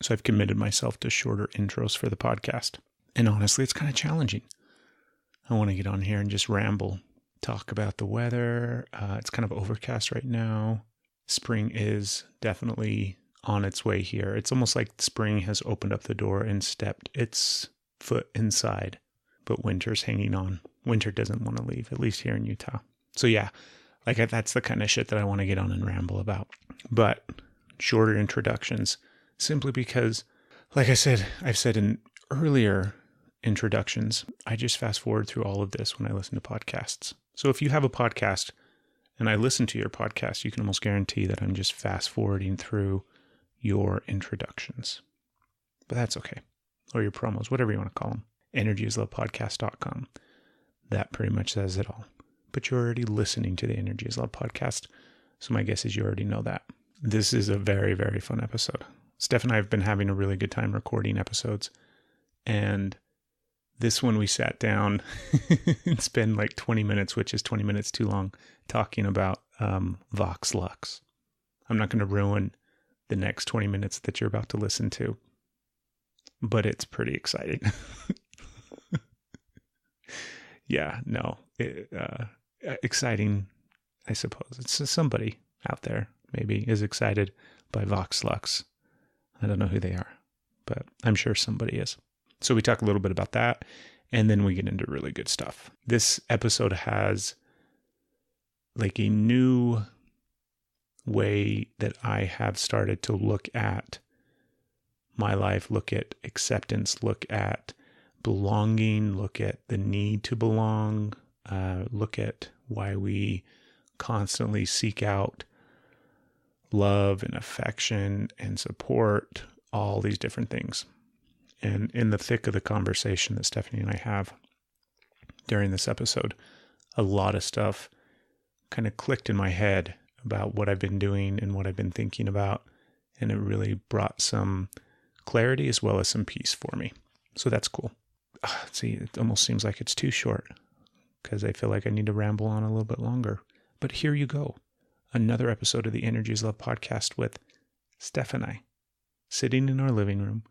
So I've committed myself to shorter intros for the podcast. And honestly, it's kind of challenging. I want to get on here and just ramble, talk about the weather. It's kind of overcast right now. Spring is definitely on its way here. It's almost like spring has opened up the door and stepped its foot inside, but winter's hanging on. Winter doesn't want to leave, at least here in Utah. So yeah, like that's the kind of shit that I want to get on and ramble about. But shorter introductions, simply because, like I said, I've said in earlier introductions, I just fast forward through all of this when I listen to podcasts. So if you have a podcast and I listen to your podcast, you can almost guarantee that I'm just fast forwarding through your introductions. But that's okay. Or your promos, whatever you want to call them. EnergyIsLovePodcast.com. That pretty much says it all. But you're already listening to the Energy is Love podcast, so my guess is you already know that. This is a very, very fun episode. Steph and I have been having a really good time recording episodes, and this one we sat down and spent like 20 minutes, which is 20 minutes too long, talking about Vox Lux. I'm not going to ruin the next 20 minutes that you're about to listen to, but it's pretty exciting. Yeah, no, exciting, I suppose. It's somebody out there maybe is excited by Vox Lux. I don't know who they are, but I'm sure somebody is. So we talk a little bit about that, and then we get into really good stuff. This episode has like a new way that I have started to look at my life, look at acceptance, look at belonging, look at the need to belong, look at why we constantly seek out love and affection and support, all these different things. And in the thick of the conversation that Stephanie and I have during this episode, a lot of stuff kind of clicked in my head about what I've been doing and what I've been thinking about. And it really brought some clarity as well as some peace for me. So that's cool. See, it almost seems like it's too short because I feel like I need to ramble on a little bit longer. But here you go. Another episode of the Energy is Love podcast with Steph and I, sitting in our living room.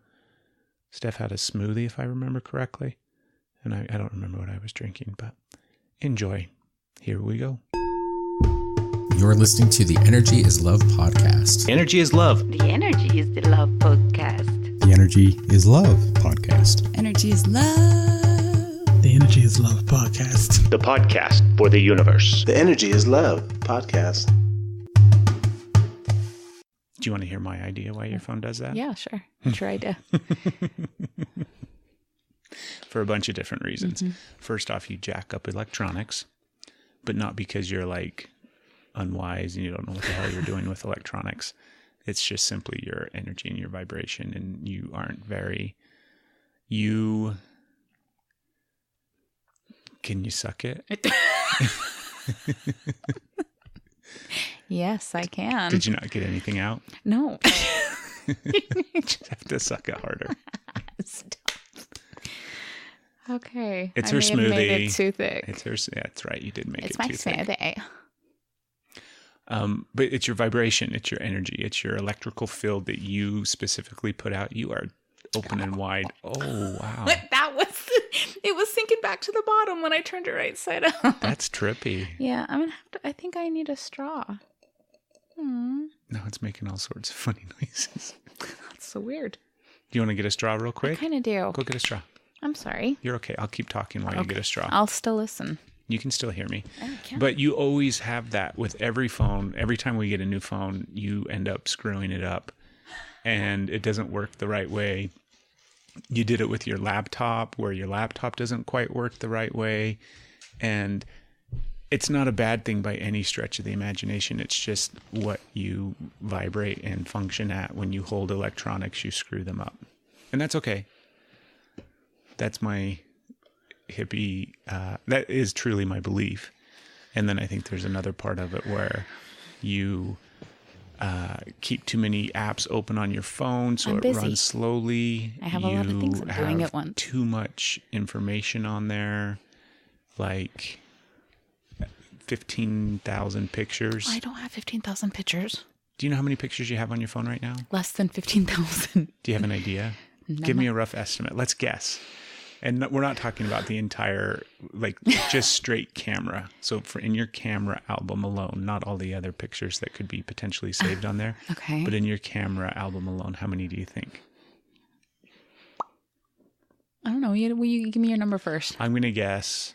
Steph had a smoothie, if I remember correctly. And I don't remember what I was drinking, but enjoy. Here we go. You're listening to the Energy is Love podcast. Energy is love. The Energy is the Love podcast. The Energy is Love podcast. Energy is love. The Energy is Love podcast. The podcast for the universe. The Energy is Love podcast. Do you want to hear my idea why your phone does that? Yeah, sure. What's your idea? For a bunch of different reasons. Mm-hmm. First off, you jack up electronics, but not because you're like unwise and you don't know what the hell you're doing with electronics. It's just simply your energy and your vibration, and you aren't very, can you suck it? Yes, I can. Did you not get anything out? No. You just have to suck it harder. Stop. Okay. It's I her may have smoothie. Made it too thick. It's her. Yeah, that's right. You did make It's it my too thick. smoothie. But it's your vibration, it's your energy, it's your electrical field that you specifically put out. You are open and wide. Oh, wow. It was sinking back to the bottom when I turned it right side up. That's trippy. Yeah, I'm going to have to, I think I need a straw. No, it's making all sorts of funny noises. That's so weird. Do you want to get a straw real I quick? kind of do. Go get a straw. I'm sorry. You're okay. I'll keep talking while you get a straw. I'll still listen. You can still hear me. I can. But you always have that with every phone. Every time we get a new phone, you end up screwing it up. And it doesn't work the right way. You did it with your laptop, where your laptop doesn't quite work the right way. And it's not a bad thing by any stretch of the imagination. It's just what you vibrate and function at. When you hold electronics, you screw them up. And that's okay. That's my hippie, that is truly my belief. And then I think there's another part of it where you keep too many apps open on your phone, so I'm it busy. runs slowly. I have a lot of things I'm doing at once. Too much information on there, like 15,000 pictures. I don't have 15,000 pictures. Do you know how many pictures you have on your phone right now? Less than 15,000. Do you have an idea? Give me a rough estimate. Let's guess. And we're not talking about the entire, like, just straight camera. So for in your camera album alone, not all the other pictures that could be potentially saved on there. Okay. But in your camera album alone, how many do you think? I don't know. Will you give me your number first? I'm going to guess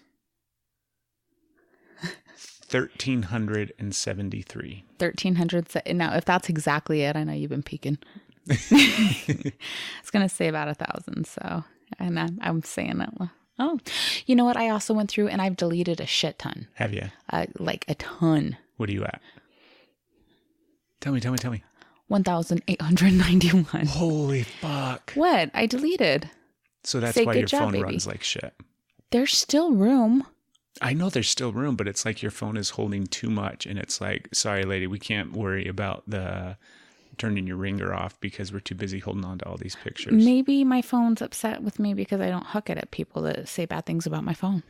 1,373. 1,300. Now, if that's exactly it, I know you've been peeking. It's going to say about 1,000. So, and I'm saying that. Oh, you know what? I also went through and I've deleted a shit ton. Have you? Like a ton. What are you at? Tell me. 1,891. Holy fuck. What? I deleted. So that's Say why good your job, phone baby. runs like shit. There's still room. I know there's still room, but it's like your phone is holding too much. And it's like, sorry, lady, we can't worry about the turning your ringer off because we're too busy holding on to all these pictures. Maybe my phone's upset with me because I don't hook it at people that say bad things about my phone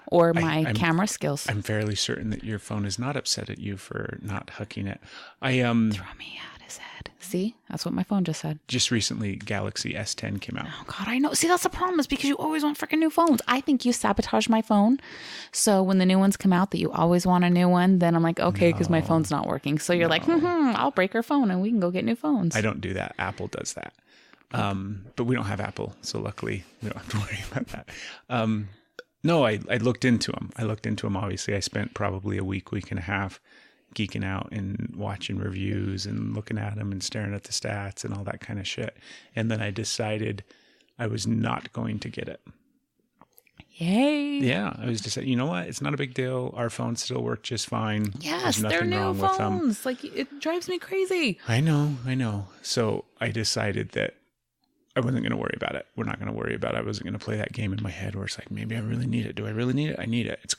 or my camera skills. I'm fairly certain that your phone is not upset at you for not hooking it. Throw me at his head. See? That's what my phone just said. Just recently, Galaxy S10 came out. Oh, God, I know. See, that's the problem is because you always want freaking new phones. I think you sabotage my phone. So when the new ones come out that you always want a new one, then I'm like, okay, because my phone's not working. So you're like, I'll break her phone and we can go get new phones. I don't do that. Apple does that. But we don't have Apple. So luckily, we don't have to worry about that. No, I looked into them. Obviously, I spent probably a week and a half geeking out and watching reviews and looking at them and staring at the stats and all that kind of shit. And then I decided I was not going to get it. Yay. Yeah, I was just, you know what? It's not a big deal. Our phones still work just fine. Yes, There's they're nothing new wrong with them. phones. Like, it drives me crazy. I know. So I decided that I wasn't going to worry about it. We're not going to worry about it. I wasn't going to play that game in my head where it's like, maybe I really need it. Do I really need it? I need it. It's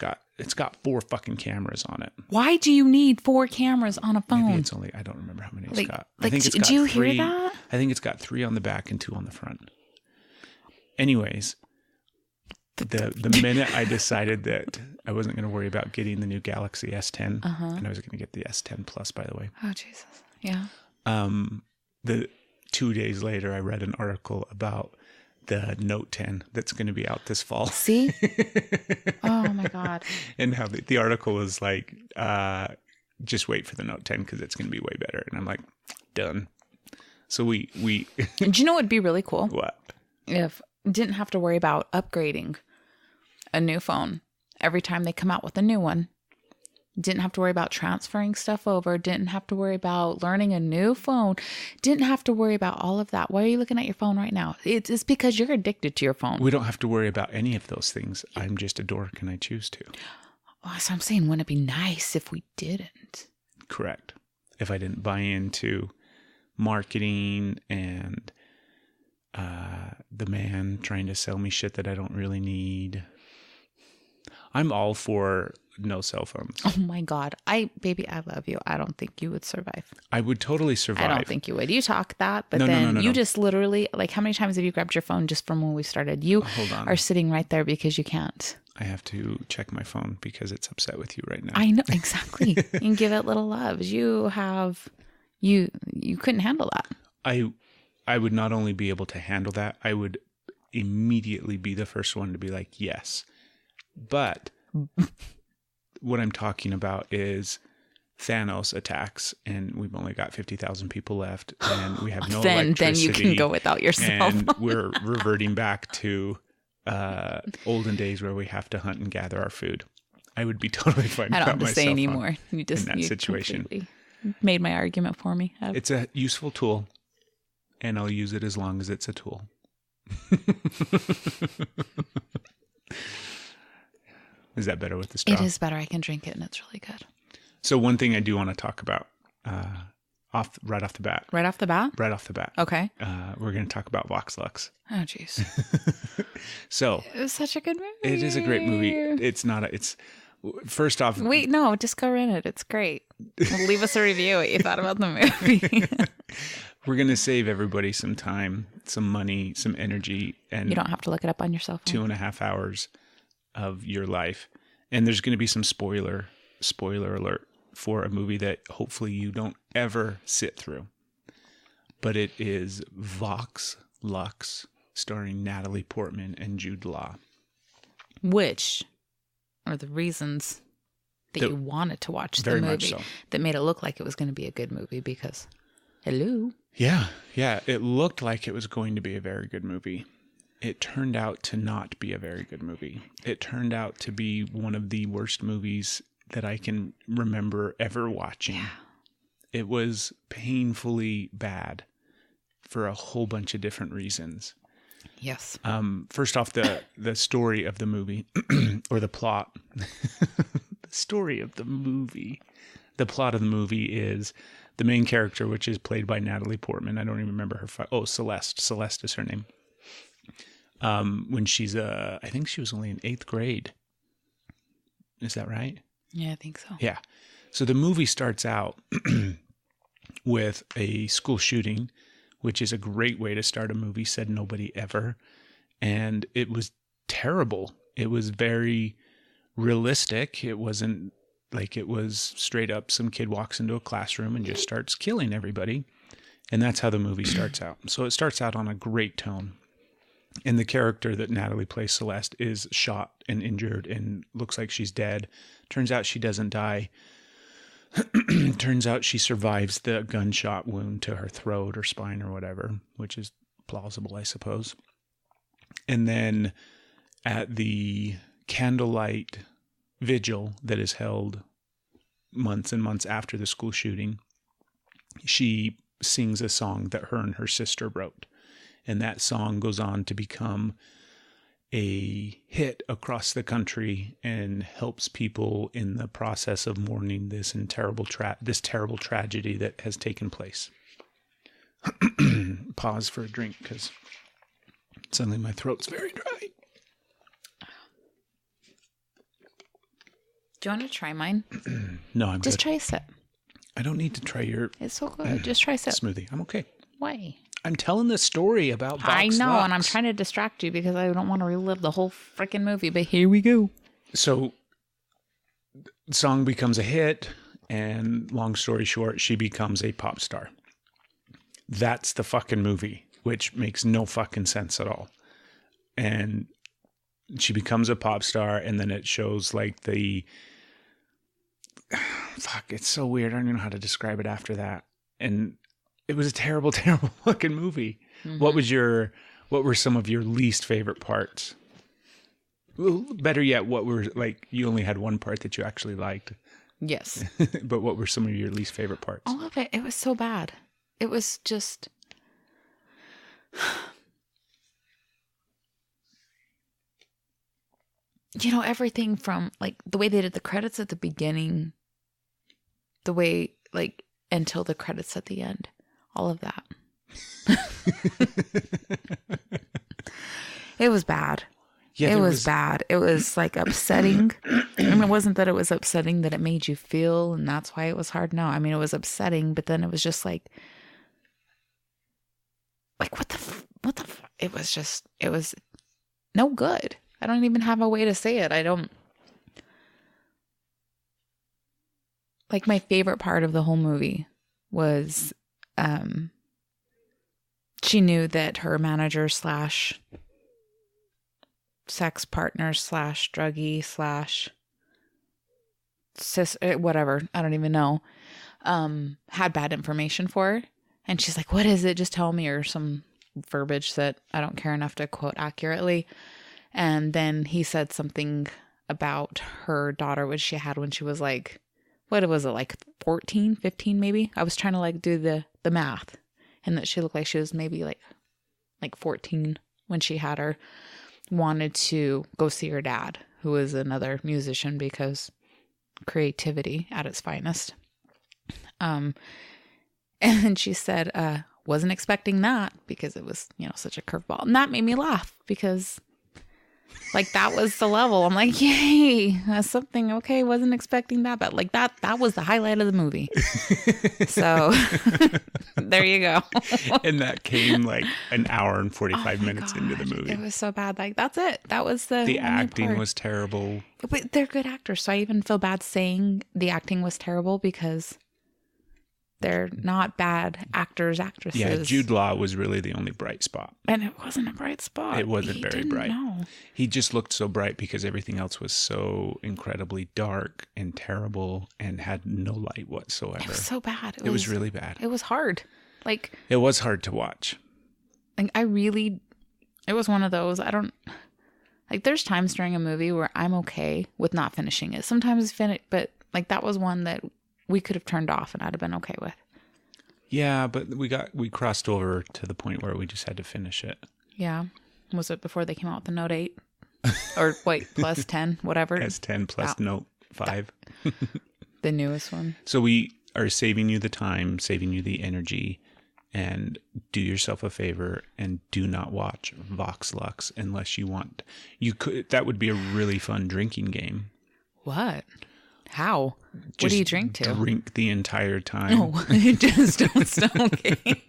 got 4 fucking cameras on it. Why do you need 4 cameras on a phone? Maybe it's only, I don't remember how many it's got. I think it's do got you 3, hear that? I think it's got 3 on the back and 2 on the front. Anyways, the minute I decided that I wasn't going to worry about getting the new Galaxy S10, and I was going to get the S10 Plus, by the way. Oh, Jesus. Yeah. The 2 days later, I read an article about the Note 10 that's going to be out this fall. See? Oh, my God. And how the article was like, just wait for the Note 10 because it's going to be way better. And I'm like, done. So we Do you know what would be really cool? What? If didn't have to worry about upgrading a new phone every time they come out with a new one. Didn't have to worry about transferring stuff over. Didn't have to worry about learning a new phone. Didn't have to worry about all of that. Why are you looking at your phone right now? It's because you're addicted to your phone. We don't have to worry about any of those things. I'm just a dork and I choose to. Oh, so I'm saying, wouldn't it be nice if we didn't? Correct. If I didn't buy into marketing and the man trying to sell me shit that I don't really need. I'm all for no cell phones. Oh my God. Baby, I love you. I don't think you would survive. I would totally survive. I don't think you would. You talk that, but No. you just literally, like, how many times have you grabbed your phone just from when we started? You Hold on. are sitting right there because you can't. I have to check my phone because it's upset with you right now. I know, exactly. And give it little loves. You couldn't handle that. I would not only be able to handle that, I would immediately be the first one to be like, yes. But what I'm talking about is Thanos attacks, and we've only got 50,000 people left, and we have no electricity. Then you can go without your cell phone. And we're reverting back to olden days where we have to hunt and gather our food. I would be totally fine. I don't have to say myself anymore. You just in that situation. Completely made my argument for me. It's a useful tool, and I'll use it as long as it's a tool. Is that better with the straw? It is better. I can drink it, and it's really good. So one thing I do want to talk about right off the bat. Right off the bat? Okay. We're going to talk about Vox Lux. Oh, jeez. So It was such a good movie. it is a great movie. It's not it's first off. Wait, no, just go rent it. It's great. Leave us a review what you thought about the movie. We're going to save everybody some time, some money, some energy, and You don't have to look it up on your cell phone. 2.5 hours of your life. And there's going to be some spoiler alert for a movie that hopefully you don't ever sit through. But it is Vox Lux, starring Natalie Portman and Jude Law. Which are the reasons that you wanted to watch the movie. Very much so. That made it look like it was going to be a good movie because, hello. Yeah. It looked like it was going to be a very good movie. It turned out to not be a very good movie. It turned out to be one of the worst movies that I can remember ever watching. Yeah. It was painfully bad for a whole bunch of different reasons. Yes. First off, the story of the movie, or the plot. The story of the movie. The plot of the movie is the main character, which is played by Natalie Portman. I don't even remember her. Celeste. Celeste is her name. When she's I think she was only in 8th grade. Is that right? Yeah, I think so. Yeah. So the movie starts out with a school shooting, which is a great way to start a movie, said nobody ever. And it was terrible. It was very realistic. It wasn't like it was straight up some kid walks into a classroom and just starts killing everybody. And that's how the movie starts out. So it starts out on a great tone. And the character that Natalie plays, Celeste, is shot and injured and looks like she's dead. Turns out she doesn't die. Turns out she survives the gunshot wound to her throat or spine or whatever, which is plausible, I suppose. And then at the candlelight vigil that is held months and months after the school shooting, she sings a song that her and her sister wrote. And that song goes on to become a hit across the country and helps people in the process of mourning this terrible tragedy that has taken place. Pause for a drink because suddenly my throat's very dry. Do you want to try mine? No, I'm Just good. try a sip. I don't need to try your It's so good. Just try a sip. smoothie. I'm okay. Why? I'm telling the story about Vox I know, Lux. and I'm trying to distract you because I don't want to relive the whole freaking movie, but here we go. So, the song becomes a hit, and long story short, she becomes a pop star. That's the fucking movie, which makes no fucking sense at all. And she becomes a pop star, and then it shows like the... Fuck, it's so weird. I don't even know how to describe it after that. And it was a terrible, terrible fucking movie. Mm-hmm. What were some of your least favorite parts? Well, better yet, what were, like, you only had one part that you actually liked. Yes. But what were some of your least favorite parts? All of it. It was so bad. It was just... everything from, like, the way they did the credits at the beginning, the way, like, until the credits at the end. All of that. It was bad. Yeah, it was bad. It was like upsetting. I mean, it wasn't that it was upsetting that it made you feel and that's why it was hard. No, I mean, it was upsetting, but then it was just like what the it was no good. I don't even have a way to say it. I don't like my favorite part of the whole movie was she knew that her manager / sex partner / druggie / sis, whatever, I don't even know, had bad information for her. And she's like, what is it? Just tell me, or some verbiage that I don't care enough to quote accurately. And then he said something about her daughter, which she had when she was like, what was it, like 14, 15 maybe? I was trying to like do the math, and that she looked like she was maybe like 14 when she had her. Wanted to go see her dad, who was another musician, because creativity at its finest. And she said, wasn't expecting that, because it was, such a curveball. And that made me laugh, because Like, that was the level. I'm like, yay, that's something. Okay, wasn't expecting that, but like that was the highlight of the movie. So there you go. And that came like an hour and 45 minutes into the movie. It was so bad. Like, that's it. That was the The only acting part. was terrible. But they're good actors, so I even feel bad saying the acting was terrible because they're not bad actors, actresses. Yeah, Jude Law was really the only bright spot. And it wasn't a bright spot. It wasn't He very didn't bright. know. He just looked so bright because everything else was so incredibly dark and terrible and had no light whatsoever. It was so bad. It was really bad. It was hard. Like, It was hard to watch. it was one of those, like, there's times during a movie where I'm okay with not finishing it. Sometimes but like, that was one that we could have turned off and I'd have been okay with. Yeah, but we crossed over to the point where we just had to finish it. Yeah. Was it before they came out with the Note 8? Or wait, plus 10, whatever. S10 plus Note 5. The newest one. So we are saving you the time, saving you the energy, and do yourself a favor and do not watch Vox Lux unless you want. That would be a really fun drinking game. What? How? What do you drink to? Drink the entire time. No, just don't stop. Okay.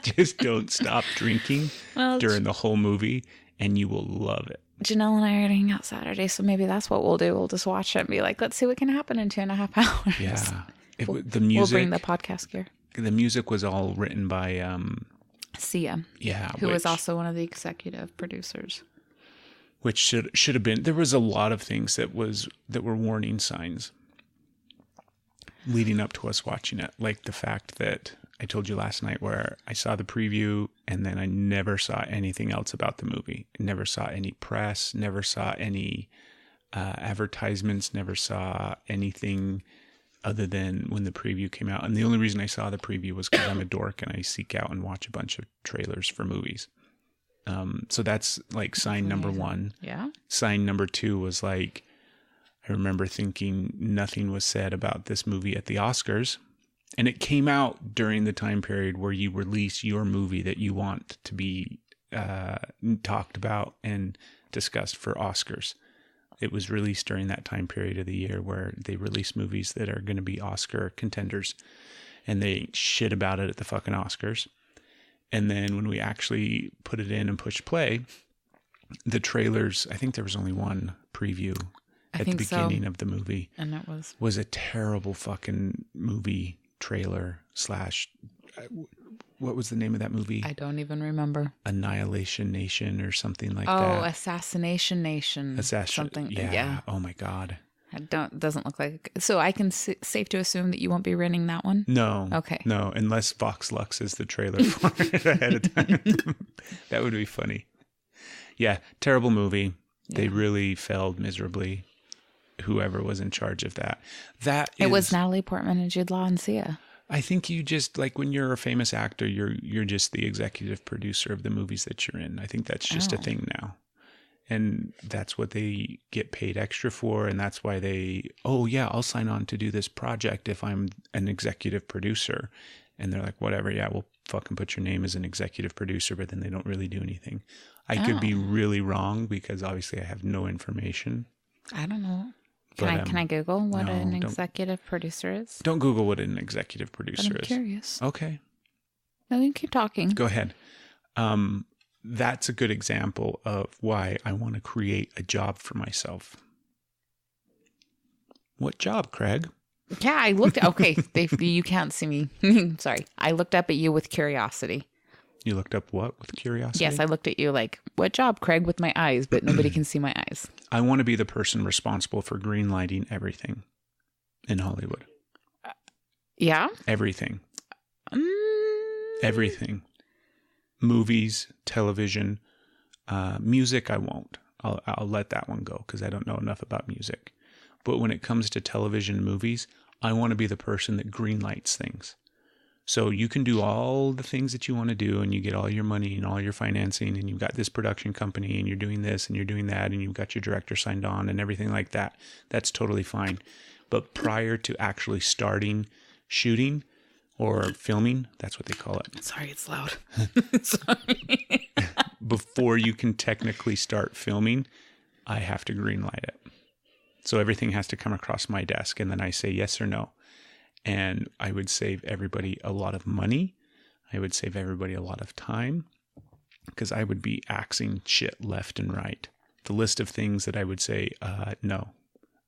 Just don't stop drinking during the whole movie, and you will love it. Janelle and I are hanging out Saturday, so maybe that's what we'll do. We'll just watch it and be like, let's see what can happen in 2.5 hours. Yeah. The music. We'll bring the podcast gear. The music was all written by Sia. Yeah. Who was also one of the executive producers. Which should have been. There was a lot of things that were warning signs leading up to us watching it, like the fact that I told you last night where I saw the preview and then I never saw anything else about the movie. Never saw any press. Never saw any advertisements. Never saw anything other than when the preview came out. And the only reason I saw the preview was because I'm a dork and I seek out and watch a bunch of trailers for movies. So that's like sign number one. Yeah. Sign number two was like, I remember thinking nothing was said about this movie at the Oscars. And it came out during the time period where you release your movie that you want to be talked about and discussed for Oscars. It was released during that time period of the year where they release movies that are going to be Oscar contenders. And they shit about it at the fucking Oscars. And then when we actually put it in and push play, the trailers, I think there was only one preview at the beginning of the movie. And it was a terrible fucking movie trailer / what was the name of that movie? I don't even remember. Annihilation Nation or something like that. Oh, Assassination Nation. Something. Yeah. Oh my God. Doesn't look like. So I can safe to assume that you won't be renting that one? No. Okay. No, unless Vox Lux is the trailer for it ahead of time. That would be funny. Yeah, terrible movie. Yeah. They really failed miserably. Whoever was in charge of that. It was Natalie Portman and Jude Law and Sia. I think you just, like, when you're a famous actor, you're just the executive producer of the movies that you're in. I think that's just a thing now. And that's what they get paid extra for. And that's why I'll sign on to do this project if I'm an executive producer. And they're like, whatever, yeah, we'll fucking put your name as an executive producer, but then they don't really do anything. I could be really wrong because obviously I have no information. I don't know. Can I Google what an executive producer is? Don't Google what an executive producer is. I'm curious. Okay. No, you keep talking. Go ahead. That's a good example of why I want to create a job for myself. What job, Craig? Yeah, I looked. Okay, you can't see me. Sorry. I looked up at you with curiosity. You looked up what with curiosity? Yes, I looked at you like, what job, Craig, with my eyes, but nobody can see my eyes. I want to be the person responsible for green lighting everything in Hollywood. Yeah? Everything. Everything. Movies, television, music, I won't. I'll let that one go because I don't know enough about music. But when it comes to television movies, I want to be the person that greenlights things. So you can do all the things that you want to do and you get all your money and all your financing and you've got this production company and you're doing this and you're doing that and you've got your director signed on and everything like that. That's totally fine. But prior to actually starting shooting or filming, that's what they call it. Sorry, it's loud. Sorry. before you can technically start filming, I have to greenlight it. So everything has to come across my desk, and then I say yes or no. And I would save everybody a lot of money. I would save everybody a lot of time, because I would be axing shit left and right. The list of things that I would say, no,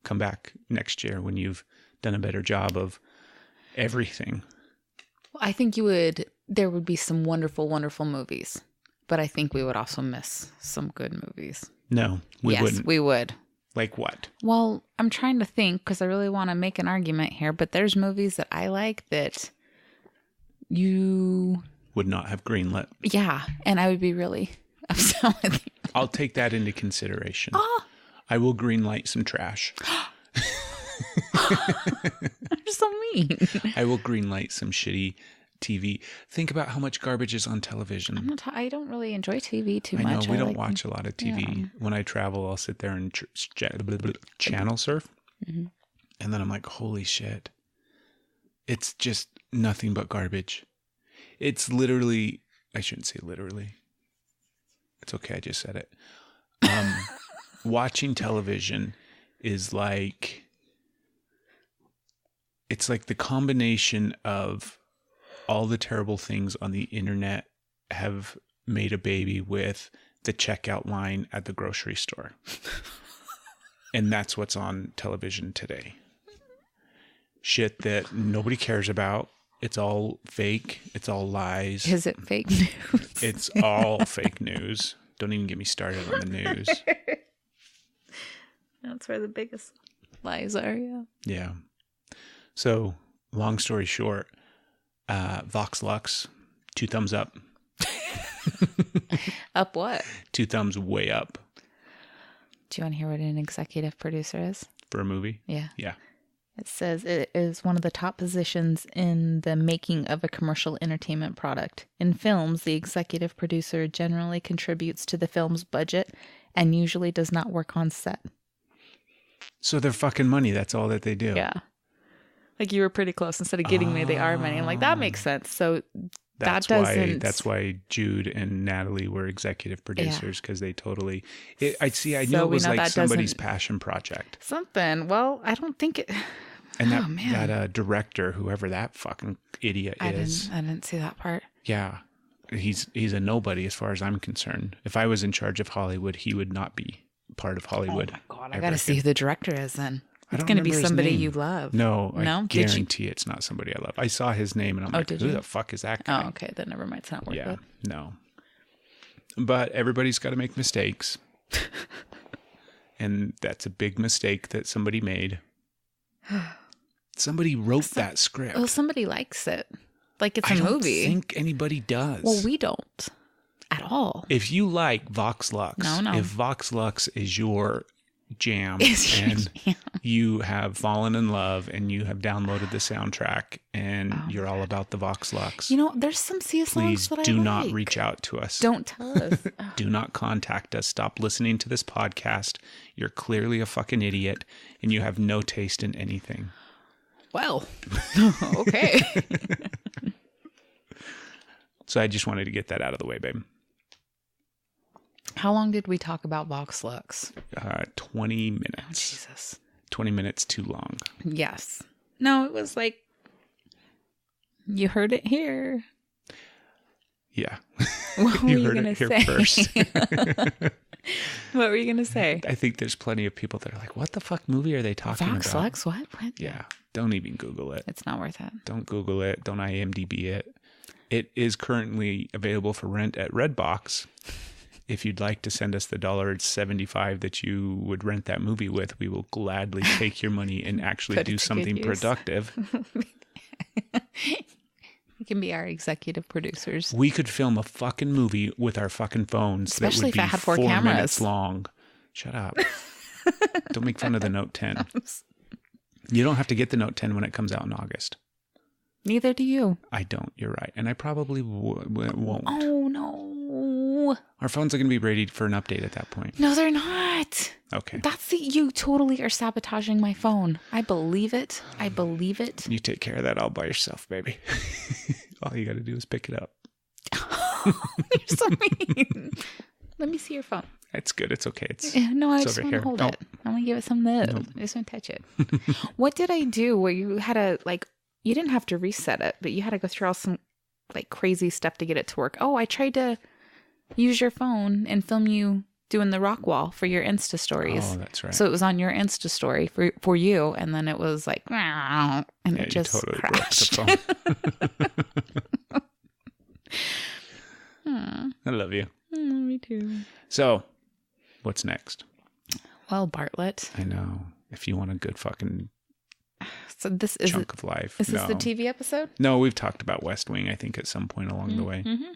come back next year when you've done a better job of everything. I think there would be some wonderful, wonderful movies, but I think we would also miss some good movies. No, we wouldn't. Yes, we would. Like what? Well, I'm trying to think because I really want to make an argument here, but there's movies that I like that you would not have greenlit. Yeah, and I would be really upset with you. I'll take that into consideration. Oh. I will greenlight some trash. You're so mean. I will greenlight some shitty TV. Think about how much garbage is on television. I don't really enjoy TV too much. I know, we don't watch a lot of TV. Yeah. When I travel, I'll sit there and channel surf. Mm-hmm. And then I'm like, holy shit. It's just nothing but garbage. It's literally, I shouldn't say literally. It's okay, I just said it. Watching television is like, it's like the combination of all the terrible things on the internet have made a baby with the checkout line at the grocery store. And that's what's on television today. Shit that nobody cares about. It's all fake. It's all lies. Is it fake news? It's all fake news. Don't even get me started on the news. That's where the biggest lies are, yeah. Yeah. So, long story short, Vox Lux, 2 thumbs up. Up what? 2 thumbs way up. Do you want to hear what an executive producer is? For a movie? Yeah. Yeah. It says it is one of the top positions in the making of a commercial entertainment product. In films, the executive producer generally contributes to the film's budget and usually does not work on set. So they're fucking money. That's all that they do. Yeah. Like you were pretty close. Instead of getting me, they are money. I'm like, that makes sense. So that's why Jude and Natalie were executive producers, because they totally. I knew it was like somebody's passion project. Something. Well, I don't think it. And that director, whoever that fucking idiot is, I didn't see that part. Yeah, he's a nobody as far as I'm concerned. If I was in charge of Hollywood, he would not be part of Hollywood. Oh my God, I got to see who the director is then. It's going to be somebody you love. No, I guarantee it's not somebody I love. I saw his name and I'm like, who the fuck is that guy? Oh, okay. Then never mind. It's not worth it. No. But everybody's got to make mistakes. And that's a big mistake that somebody made. Somebody wrote that script. Well, somebody likes it. Like it's a movie. I don't think anybody does. Well, we don't. At all. If you like Vox Lux, if Vox Lux is your jam you have fallen in love and you have downloaded the soundtrack and you're all about the Vox Lux. You know, there's some Sia songs that I like. Please do not reach out to us. Don't tell us. Do not contact us. Stop listening to this podcast. You're clearly a fucking idiot and you have no taste in anything. Well, okay. So I just wanted to get that out of the way, babe. How long did we talk about Vox Lux? 20 minutes. Oh, Jesus. 20 minutes too long. Yes. No, it was like, you heard it here. Yeah. What were you going to say? First. What were you going to say? I think there's plenty of people that are like, what the fuck movie are they talking about? Vox Lux? What? Yeah. Don't even Google it. It's not worth it. Don't Google it. Don't IMDb it. It is currently available for rent at Redbox. If you'd like to send us the $1.75 that you would rent that movie with, we will gladly take your money and actually do something productive. We can be our executive producers. We could film a fucking movie with our fucking phones. Especially that would if be I had 4 4 cameras. minutes long. Shut up. Don't make fun of the Note 10. You don't have to get the Note 10 when it comes out in August. Neither do you. I don't. You're right. And I probably won't. Oh, no. Our phones are going to be ready for an update at that point. No, they're not. Okay. You totally are sabotaging my phone. I believe it. You take care of that all by yourself, baby. All you got to do is pick it up. You're so mean. Let me see your phone. It's good. It's okay. No, I it's just over want to here. hold Oh. it. I want to give it some love. Nope. I just want to touch it. What did I do where you had to, like, you didn't have to reset it, but you had to go through all some, like, crazy stuff to get it to work? Oh, I tried to use your phone and film you doing the rock wall for your Insta stories. Oh, that's right. So it was on your Insta story for you, and then it was like, and it just totally crashed. broke the phone. I love you. Me too. So, what's next? Well, Bartlett. I know. If you want a good fucking So this is chunk of life. Is this the TV episode? No, we've talked about West Wing, I think, at some point along the way. Mm-hmm.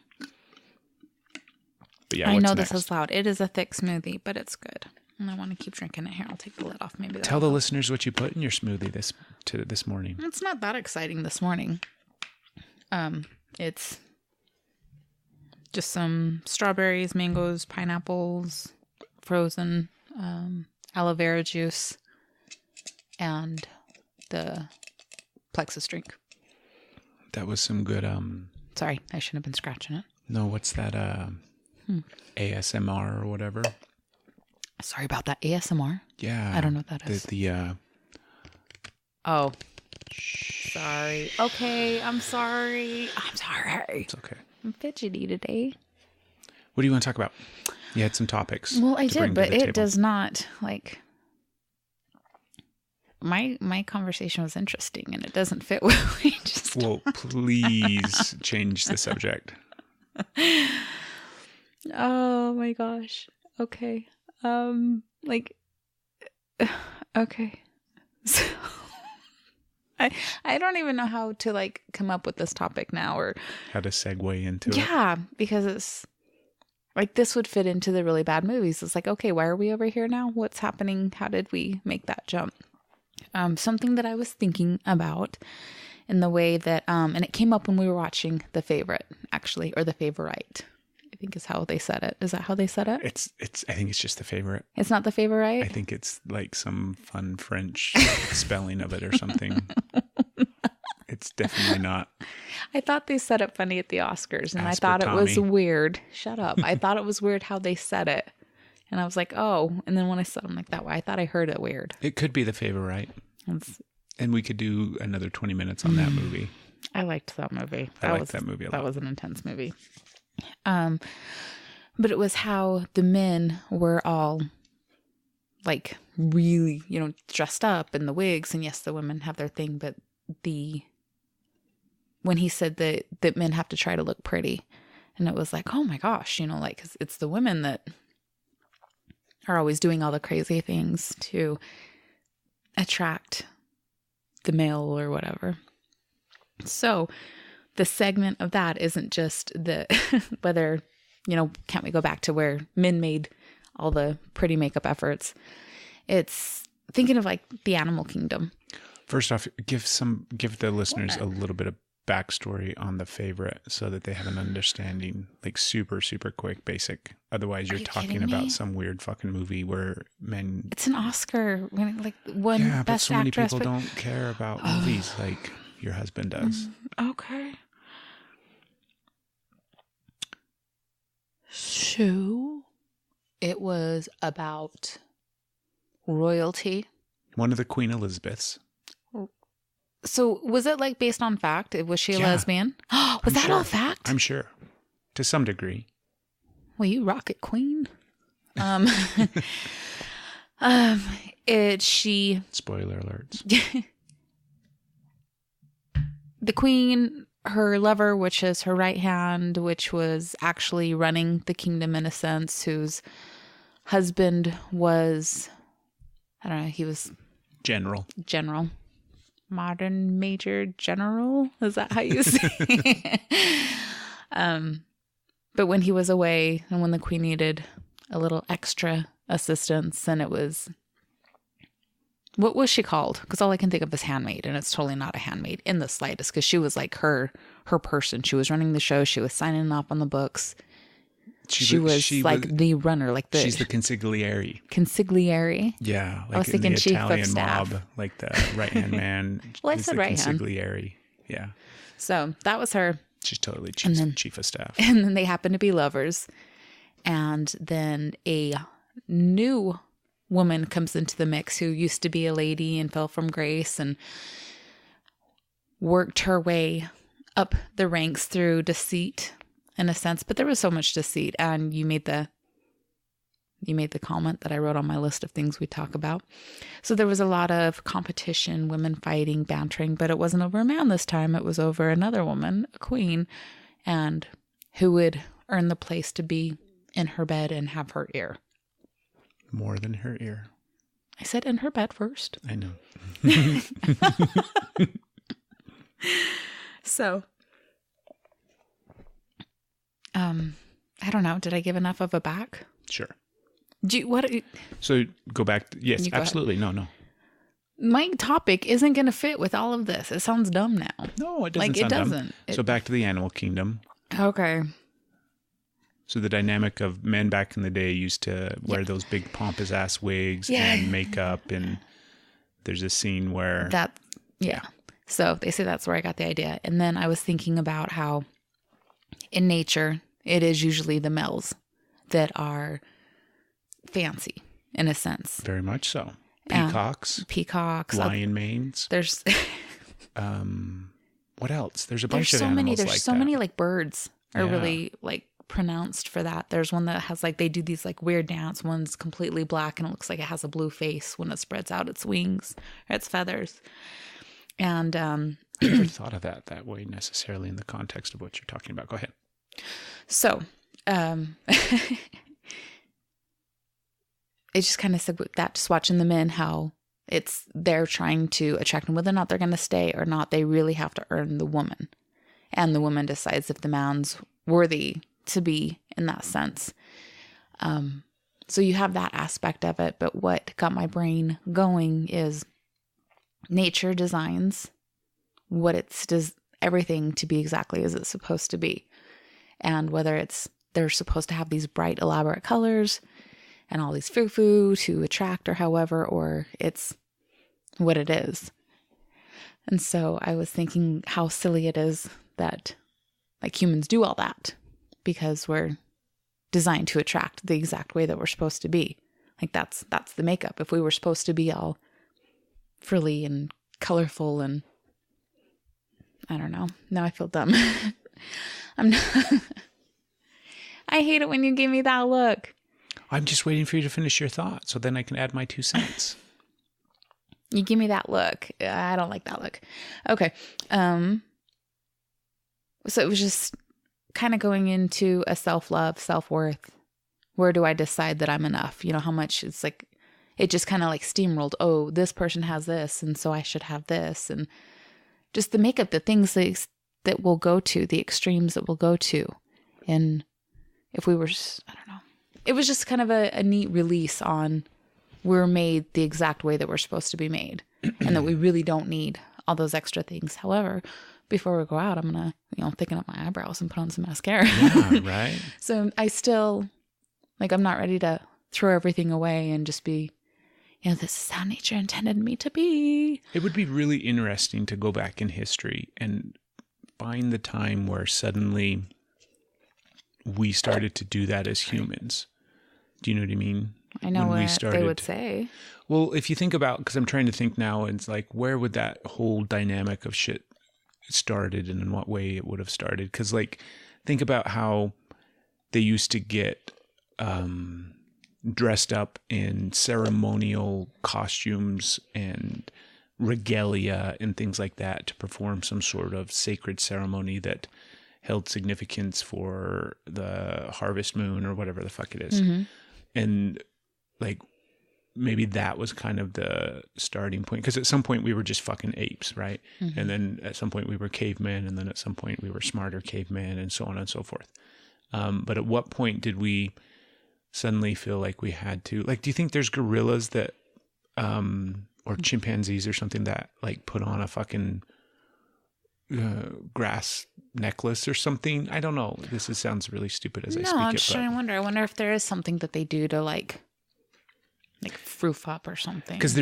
But yeah, I what's know next? this is loud. It is a thick smoothie, but it's good. And I want to keep drinking it. Here, I'll take the lid off. Maybe Tell the listeners what you put in your smoothie this morning. It's not that exciting this morning. It's just some strawberries, mangoes, pineapples, frozen aloe vera juice, and the Plexus drink. That was some good Sorry, I shouldn't have been scratching it. No, what's that ASMR or whatever? Sorry about that. ASMR? Yeah. I don't know what that is. Oh. Sorry. Okay, I'm sorry. It's okay. I'm fidgety today. What do you want to talk about? You had some topics. Well, I to bring did, to but the it table. does not, like... My conversation was interesting, and it doesn't fit what we just... Well, please change the subject. Oh my gosh. Okay. Okay. So I don't even know how to like come up with this topic now or How to segue into it. yeah, because it's like this would fit into the really bad movies. It's like, okay, why are we over here now? What's happening? How did we make that jump? Something that I was thinking about in the way that and it came up when we were watching The Favorite, actually, or The Favorite, I think is how they said it. Is that how they said it? It's I think it's just The Favorite. It's not The Favorite? I think it's like some fun French spelling of it or something. It's definitely not. I thought they said it funny at the Oscars, and Ask I thought for it was Tommy. weird. Shut up. I thought it was weird how they said it. And I was like, oh. And then when I said it, I'm like, that way, I thought I heard it weird. It could be The Favorite. And we could do another 20 minutes on that movie. I liked that movie. I liked that movie a lot. That was an intense movie. But it was how the men were all like really, dressed up in the wigs. And yes, the women have their thing, but when he said that men have to try to look pretty, and it was like, oh my gosh, 'cause it's the women that are always doing all the crazy things to attract the male or whatever. So the segment of that isn't just whether, can't we go back to where men made all the pretty makeup efforts? It's thinking of like the animal kingdom. First off, give the listeners a little bit of backstory on The Favorite so that they have an understanding, like super, super quick, basic. Otherwise, you're you talking kidding about me? some weird fucking movie where men... It's an Oscar, like one Yeah, but best so many actress. people don't care about movies like your husband does. Okay. So it was about royalty. One of the Queen Elizabeths. So was it like based on fact? Was she a Yeah. lesbian? Was I'm that sure. all fact? I'm sure. To some degree. Well, you rocket queen. She Spoiler alerts. the queen, her lover, which is her right hand, which was actually running the kingdom in a sense, whose husband was, I don't know, he was General. modern major general. Is that how you say it? But when he was away and when the queen needed a little extra assistance, and it was, what was she called? Because all I can think of is handmaid, and it's totally not a handmaid in the slightest, because she was like her person. She was running the show. She was signing off on the books. She was the runner, like she's the consigliere. Consigliere. Yeah, like I was thinking in the chief of Italian staff. mob, like the right-hand man. Well, I is said the right hand. consigliere. Yeah, So that was her. she's totally And then- chief of staff. And then they happened to be lovers. And then a new woman comes into the mix who used to be a lady and fell from grace and worked her way up the ranks through deceit in a sense. But there was so much deceit. And you made the comment that I wrote on my list of things we talk about. So there was a lot of competition, women fighting, bantering, but it wasn't over a man this time. It was over another woman, a queen, and who would earn the place to be in her bed and have her ear. More than her ear. I said in her bed first. I know. So, I don't know. Did I give enough of a back? Sure. So go back. Yes, You go absolutely. No. My topic isn't going to fit with all of this. It sounds dumb now. No, it doesn't Like, sound it dumb. doesn't. So back to the animal kingdom. Okay. So the dynamic of men back in the day used to wear those big pompous ass wigs and makeup, and there's a scene where Yeah. So they say that's where I got the idea. And then I was thinking about how in nature, it is usually the males that are fancy in a sense. very much so. Peacocks, lion manes. There's what else? There's a bunch of so animals many. like There's so that. many like birds are Yeah. really like pronounced for that. There's one that has like they do these like weird dance. One's completely black and it looks like it has a blue face when it spreads out its wings or its feathers. And I never thought of that way necessarily in the context of what you're talking about. Go ahead. so it just kind of said with that, just watching the men, how they're trying to attract them, whether or not they're going to stay or not, they really have to earn the woman. And the woman decides if the man's worthy to be in that sense. So you have that aspect of it. But what got my brain going is nature designs does everything to be exactly as it's supposed to be. And whether they're supposed to have these bright, elaborate colors and all these foo-foo to attract or however, or it's what it is. And so I was thinking how silly it is that like humans do all that because we're designed to attract the exact way that we're supposed to be. Like that's the makeup. If we were supposed to be all frilly and colorful and I don't know. Now I feel dumb. I'm not. I hate it when you give me that look. I'm just waiting for you to finish your thought so then I can add my 2 cents. You give me that look. I don't like that look. Okay. So it was just kind of going into a self-love, self-worth. Where do I decide that I'm enough? You know, how much it's like, it just kind of like steamrolled. Oh, this person has this, and so I should have this. And just the makeup, the things that we'll go to, the extremes that we'll go to. And if we were, I don't know. It was just kind of a neat release on we're made the exact way that we're supposed to be made and that we really don't need all those extra things. However, before we go out, I'm going to, thicken up my eyebrows and put on some mascara. Yeah, right. So I still, I'm not ready to throw everything away and just be, this is how nature intended me to be. It would be really interesting to go back in history and find the time where suddenly we started to do that as humans. Do you know what I mean? I know what they would say. Well, if you think about, because I'm trying to think now, it's like, where would that whole dynamic of shit started and in what way it would have started? Because think about how they used to get dressed up in ceremonial costumes and regalia and things like that to perform some sort of sacred ceremony that held significance for the harvest moon or whatever the fuck it is. Mm-hmm. And maybe that was kind of the starting point, because at some point we were just fucking apes, right? Mm-hmm. And then at some point we were cavemen, and then at some point we were smarter cavemen, and so on and so forth. But at what point did we suddenly feel like we had to, do you think there's gorillas that, or chimpanzees or something that put on a fucking grass necklace or something? I don't know. Sounds really stupid as I speak it. No, I'm just trying to wonder. I wonder if there is something that they do to like froof up or something. Because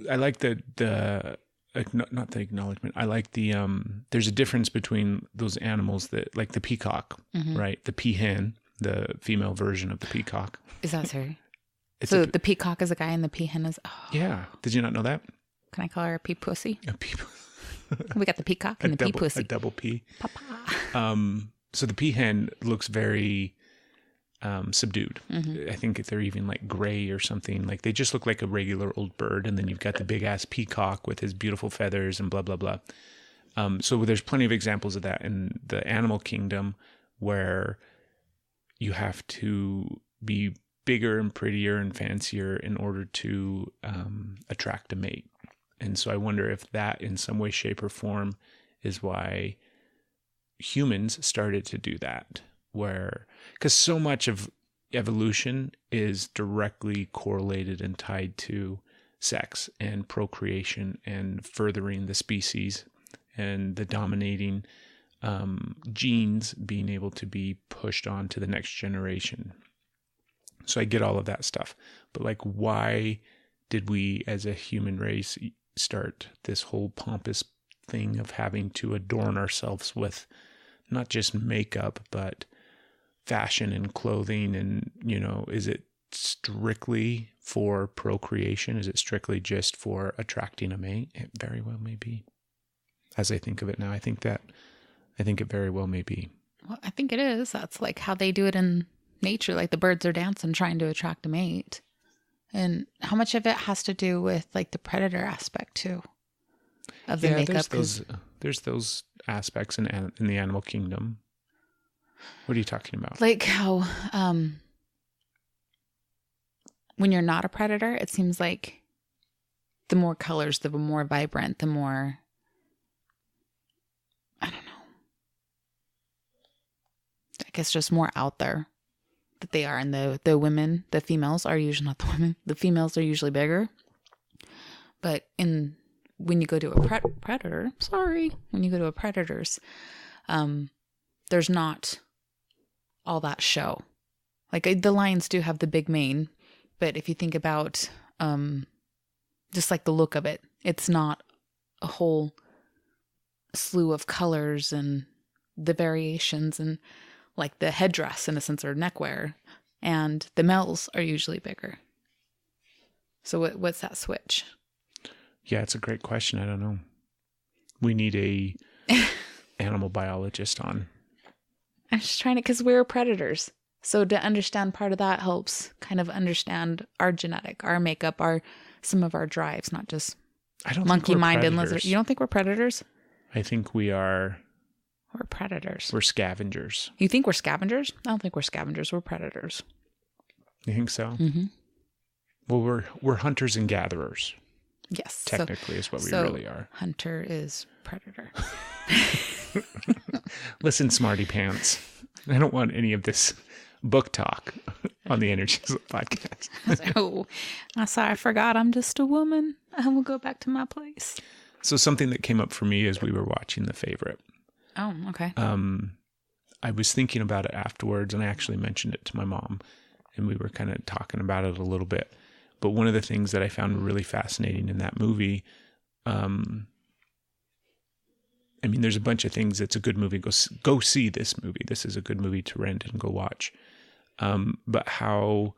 I like not the acknowledgement. I like there's a difference between those animals that, like the peacock, mm-hmm. right? The peahen, the female version of the peacock. Is that so? It's So the peacock is a guy and the peahen is... Oh, yeah. Did you not know that? can I call her a pea pussy? A pea, We got the peacock and the pea pussy. a double P. Papa. So the peahen looks very subdued. Mm-hmm. I think they're even like gray or something. Like they just look like a regular old bird. And then you've got the big ass peacock with his beautiful feathers and blah, blah, blah. So there's plenty of examples of that in the animal kingdom where you have to be bigger and prettier and fancier in order to attract a mate. And so I wonder if that in some way, shape, or form is why humans started to do that, because so much of evolution is directly correlated and tied to sex and procreation and furthering the species and the dominating genes being able to be pushed on to the next generation. So I get all of that stuff. But like, why did we as a human race start this whole pompous thing of having to adorn ourselves with not just makeup, but fashion and clothing? And, is it strictly for procreation? Is it strictly just for attracting a mate? It very well may be. As I think of it now, I think it very well may be. Well, I think it is. That's like how they do it in nature. Like the birds are dancing, trying to attract a mate. And how much of it has to do with like the predator aspect too of the makeup? There's those aspects in the animal kingdom. What are you talking about? Like how when you're not a predator, it seems like the more colors, the more vibrant, the more, I don't know, I guess just more out there that they are. And the women, the females are usually not the women. The females are usually bigger. But when you go to a predator, when you go to a predator's, there's not all that show. Like the lions do have the big mane, but if you think about just like the look of it, it's not a whole slew of colors and the variations and like the headdress in a sense or neckwear, and the males are usually bigger. So what's that switch? Yeah, it's a great question. I don't know. We need a animal biologist on. I'm just trying to, because we're predators. So to understand part of that helps kind of understand our genetic, our makeup, some of our drives, not just monkey mind and lizard. You don't think we're predators? I think we are. We're predators. We're scavengers. You think we're scavengers? I don't think we're scavengers. We're predators. You think so? Mm-hmm. Well, we're hunters and gatherers. Yes. Technically is what we really are. Hunter is predator. Listen, smarty pants. I don't want any of this book talk on the Energy podcast. I'm sorry, I forgot I'm just a woman. I will go back to my place. So something that came up for me as we were watching The Favorite. Oh, okay. I was thinking about it afterwards, and I actually mentioned it to my mom, and we were kind of talking about it a little bit. But one of the things that I found really fascinating in that movie, there's a bunch of things. It's a good movie. Go see this movie. This is a good movie to rent and go watch. But how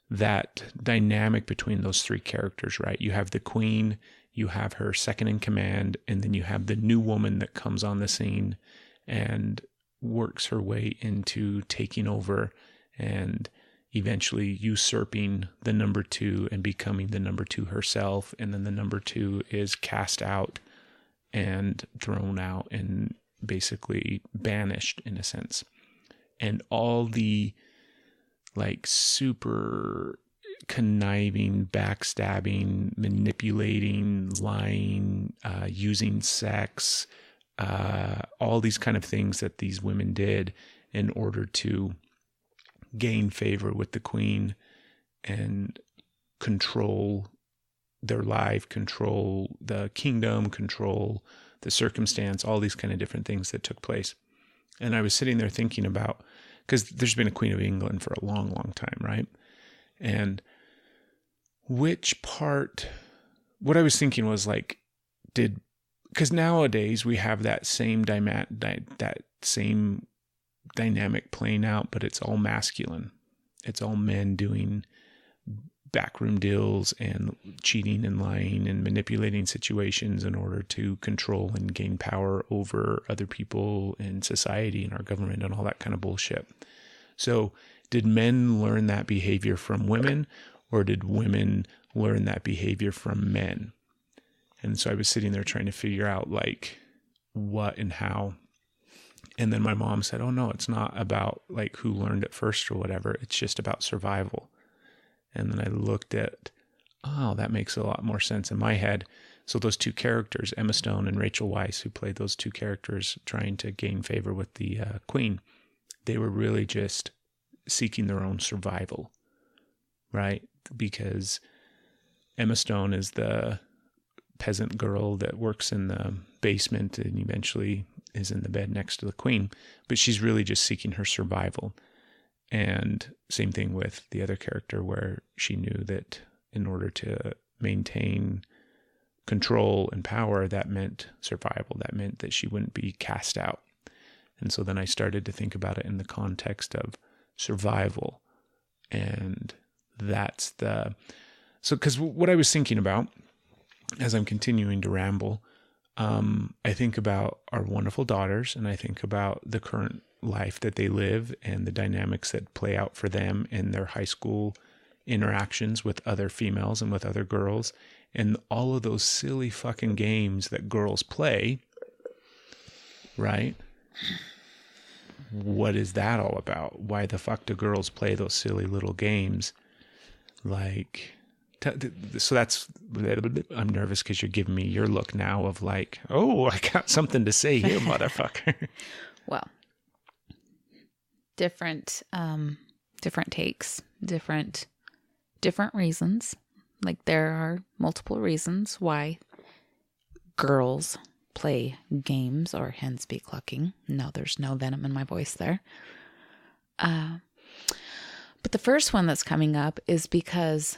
that dynamic between those three characters, right? You have the queen, you have her second in command, and then you have the new woman that comes on the scene and works her way into taking over and eventually usurping the number two and becoming the number two herself. And then the number two is cast out and thrown out and basically banished in a sense. And all the like super conniving, backstabbing, manipulating, lying, using sex, all these kind of things that these women did in order to gain favor with the queen and control their life, control the kingdom, control the circumstance, all these kind of different things that took place. And I was sitting there thinking about, because there's been a Queen of England for a long, long time, right? And what I was thinking was like, because nowadays we have that same dynamic playing out, but it's all masculine. It's all men doing backroom deals and cheating and lying and manipulating situations in order to control and gain power over other people in society and our government and all that kind of bullshit. So did men learn that behavior from women, or did women learn that behavior from men? And so I was sitting there trying to figure out like what and how. And then my mom said, oh no, it's not about like who learned it first or whatever. It's just about survival. And then I looked at, oh, that makes a lot more sense in my head. So those two characters, Emma Stone and Rachel Weisz, who played those two characters trying to gain favor with the queen, they were really just seeking their own survival, right? Because Emma Stone is the peasant girl that works in the basement and eventually is in the bed next to the queen, but she's really just seeking her survival. And same thing with the other character, where she knew that in order to maintain control and power, that meant survival. That meant that she wouldn't be cast out. And so then I started to think about it in the context of survival. And that's because what I was thinking about as I'm continuing to ramble, I think about our wonderful daughters, and I think about the current life that they live and the dynamics that play out for them in their high school interactions with other females and with other girls, and all of those silly fucking games that girls play, right? What is that all about? Why the fuck do girls play those silly little games? Like, so that's, I'm nervous because you're giving me your look now of like, oh, I got something to say here, motherfucker. Well, different takes, different reasons. Like there are multiple reasons why girls play games, or hens be clucking. No, there's no venom in my voice there. But the first one that's coming up is because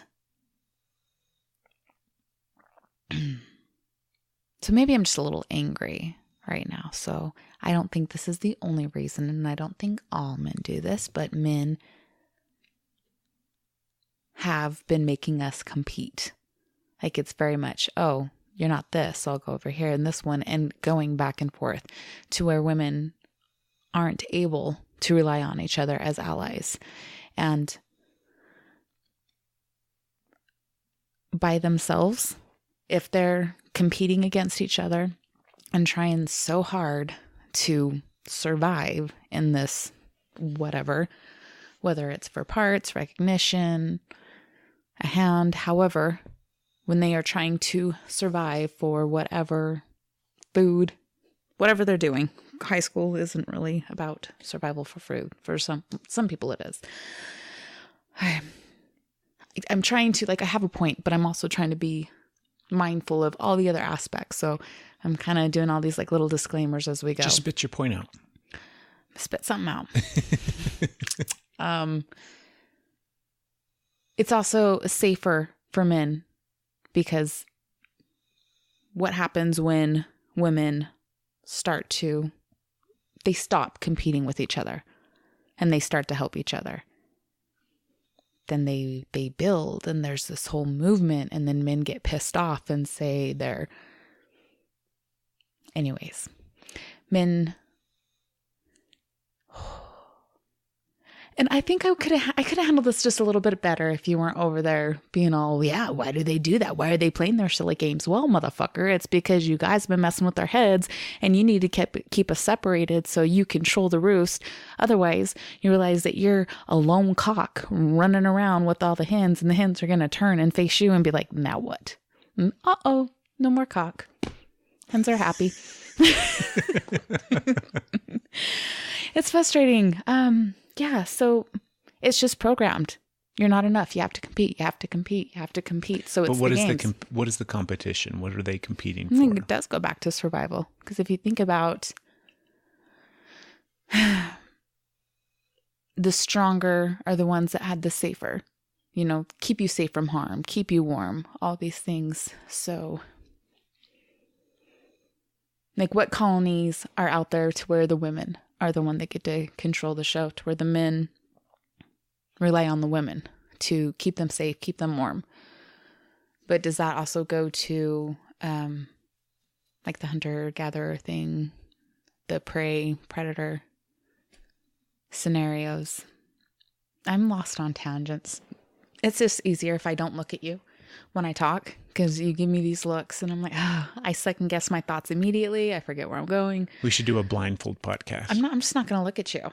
so maybe I'm just a little angry right now. So I don't think this is the only reason, and I don't think all men do this, but men have been making us compete. Like it's very much, oh, you're not this, so I'll go over here and this one, and going back and forth to where women aren't able to rely on each other as allies. And by themselves, if they're competing against each other and trying so hard to survive in this whatever, whether it's for parts, recognition, a hand, however, when they are trying to survive for whatever food, whatever they're doing. High school isn't really about survival for food. For some people it is. I'm trying to, like, I have a point, but I'm also trying to be mindful of all the other aspects. So I'm kind of doing all these like little disclaimers as we go. Just spit your point out. Spit something out. It's also safer for men, because what happens when women stop competing with each other and they start to help each other? Then they build, and there's this whole movement, and then men get pissed off and say they're... Anyways, men... And I think I could have handled this just a little bit better if you weren't over there being all, yeah, why do they do that? Why are they playing their silly games? Well, motherfucker, it's because you guys have been messing with their heads, and you need to keep us separated so you control the roost. Otherwise, you realize that you're a lone cock running around with all the hens, and the hens are going to turn and face you and be like, now what? Uh-oh, no more cock. Hens are happy. It's frustrating. Yeah, so it's just programmed. You're not enough. You have to compete. You have to compete. You have to compete. So it's but what the is games. what is the competition? What are they competing I think for? it does go back to survival. Because if you think about the stronger are the ones that had the safer, keep you safe from harm, keep you warm, all these things. So like what colonies are out there to where the women are the one that get to control the show, to where the men rely on the women to keep them safe, keep them warm. But does that also go to like the hunter-gatherer thing, the prey-predator scenarios? I'm lost on tangents. It's just easier if I don't look at you when I talk, because you give me these looks and I'm like, I second guess my thoughts immediately. I forget where I'm going. We should do a blindfold podcast. I'm just not going to look at you.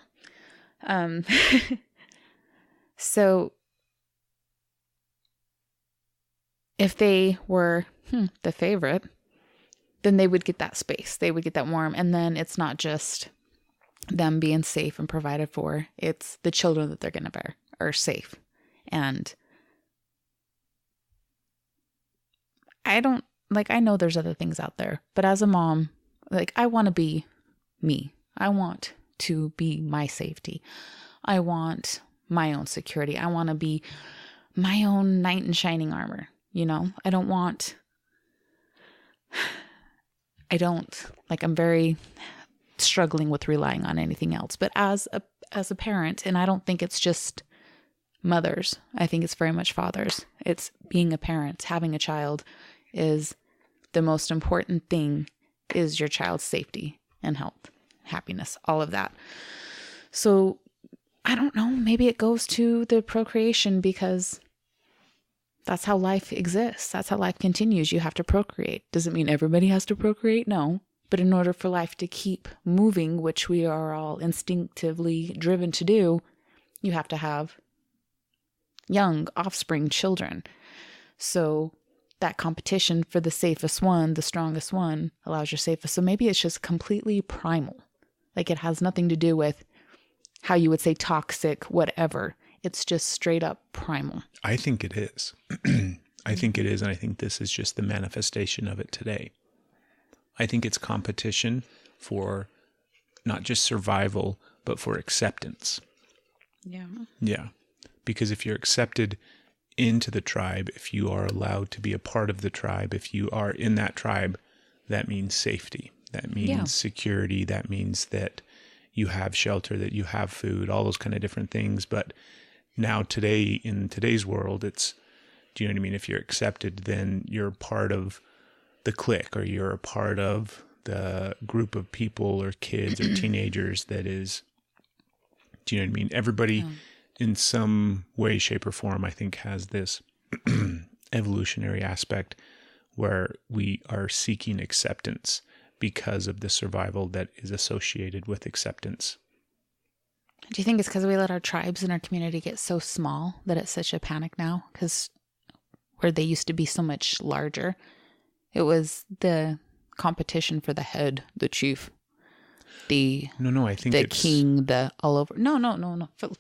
So if they were the favorite, then they would get that space. They would get that warm. And then it's not just them being safe and provided for. It's the children that they're going to bear are safe. And I know there's other things out there, but as a mom, like, I want to be me. I want to be my safety. I want my own security. I want to be my own knight in shining armor. You know, I'm very struggling with relying on anything else. But as a parent, and I don't think it's just mothers, I think it's very much fathers. It's being a parent, having a child is the most important thing, is your child's safety and health, happiness, all of that. So I don't know, maybe it goes to the procreation, because that's how life exists. That's how life continues. You have to procreate. Doesn't mean everybody has to procreate, no. But in order for life to keep moving, which we are all instinctively driven to do, you have to have young offspring, children. So that competition for the safest one, the strongest one, allows your safest. So maybe it's just completely primal. Like, it has nothing to do with how you would say toxic, whatever. It's just straight up primal. I think it is. I think it is. And I think this is just the manifestation of it today. I think it's competition for not just survival, but for acceptance. Yeah. Yeah. Because if you're accepted into the tribe, if you are allowed to be a part of the tribe, if you are in that tribe, that means safety. That means security. That means that you have shelter, that you have food, all those kind of different things. But now today, in today's world, it's, do you know what I mean? If you're accepted, then you're part of the clique, or you're a part of the group of people or kids or teenagers that is, do you know what I mean? Everybody in some way, shape, or form, I think, has this evolutionary aspect where we are seeking acceptance because of the survival that is associated with acceptance. Do you think it's because we let our tribes and our community get so small that it's such a panic now? Because where they used to be so much larger, it was the competition for the head, the chief, I think the king, the all over. No.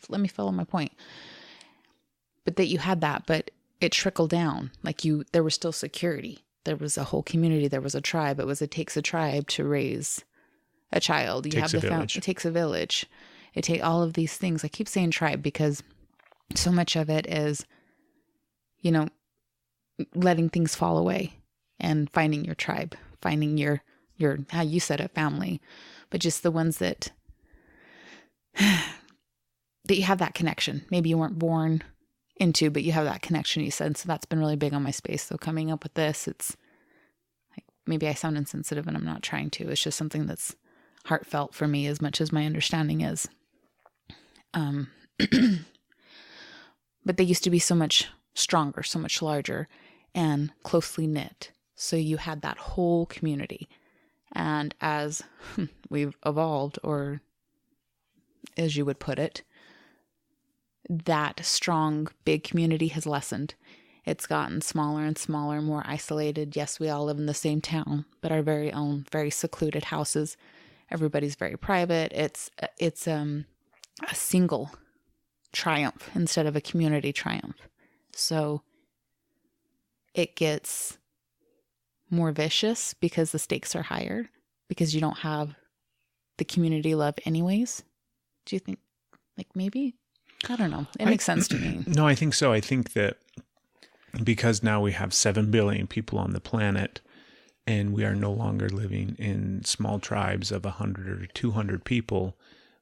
Let me follow my point. But that you had that, but it trickled down. Like, there was still security. There was a whole community. There was a tribe. It takes a tribe to raise a child. It takes a village. It takes all of these things. I keep saying tribe because so much of it is, letting things fall away and finding your tribe, finding your how you said it, family, but just the ones that you have that connection. Maybe you weren't born into, but you have that connection, you said. So that's been really big on my space. So coming up with this, it's like, maybe I sound insensitive and I'm not trying to. It's just something that's heartfelt for me as much as my understanding is. But they used to be so much stronger, so much larger and closely knit. So you had that whole community. And as we've evolved, or as you would put it, that strong, big community has lessened. It's gotten smaller and smaller, more isolated. Yes, we all live in the same town, but our very own, very secluded houses. Everybody's very private. It's a single triumph instead of a community triumph. So it gets more vicious because the stakes are higher, because you don't have the community love anyways. Do you think, like, maybe? I don't know. It makes sense to me. No, I think so. I think that because now we have 7 billion people on the planet, and we are no longer living in small tribes of 100 or 200 people,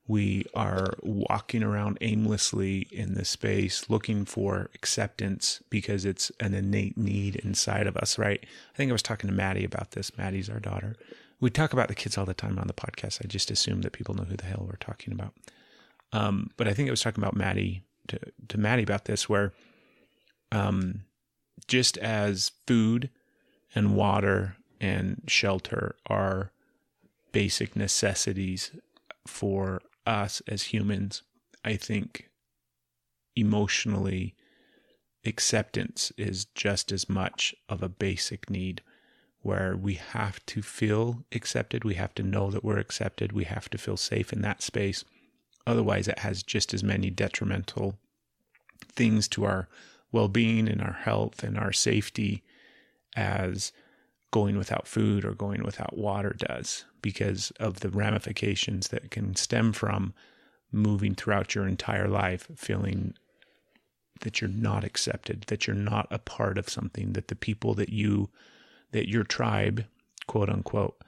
We are walking around aimlessly in this space looking for acceptance because it's an innate need inside of us, right? I think I was talking to Maddie about this. Maddie's our daughter. We talk about the kids all the time on the podcast. I just assume that people know who the hell we're talking about. But I think I was talking about Maddie to Maddie about this, where just as food and water and shelter are basic necessities for us as humans, I think emotionally acceptance is just as much of a basic need, where we have to feel accepted. We have to know that we're accepted. We have to feel safe in that space. Otherwise, it has just as many detrimental things to our well-being and our health and our safety as going without food or going without water does, because of the ramifications that can stem from moving throughout your entire life feeling that you're not accepted, that you're not a part of something, that the people that your tribe, quote unquote,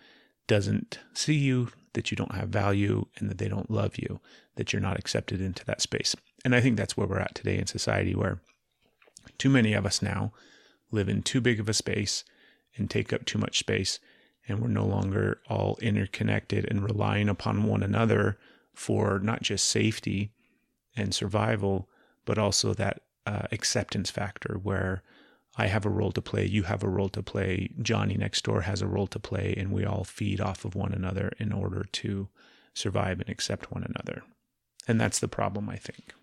doesn't see you, that you don't have value, and that they don't love you, that you're not accepted into that space. And I think that's where we're at today in society, where too many of us now live in too big of a space and take up too much space, and we're no longer all interconnected and relying upon one another for not just safety and survival, but also that acceptance factor where I have a role to play, you have a role to play, Johnny next door has a role to play, and we all feed off of one another in order to survive and accept one another. And that's the problem, I think.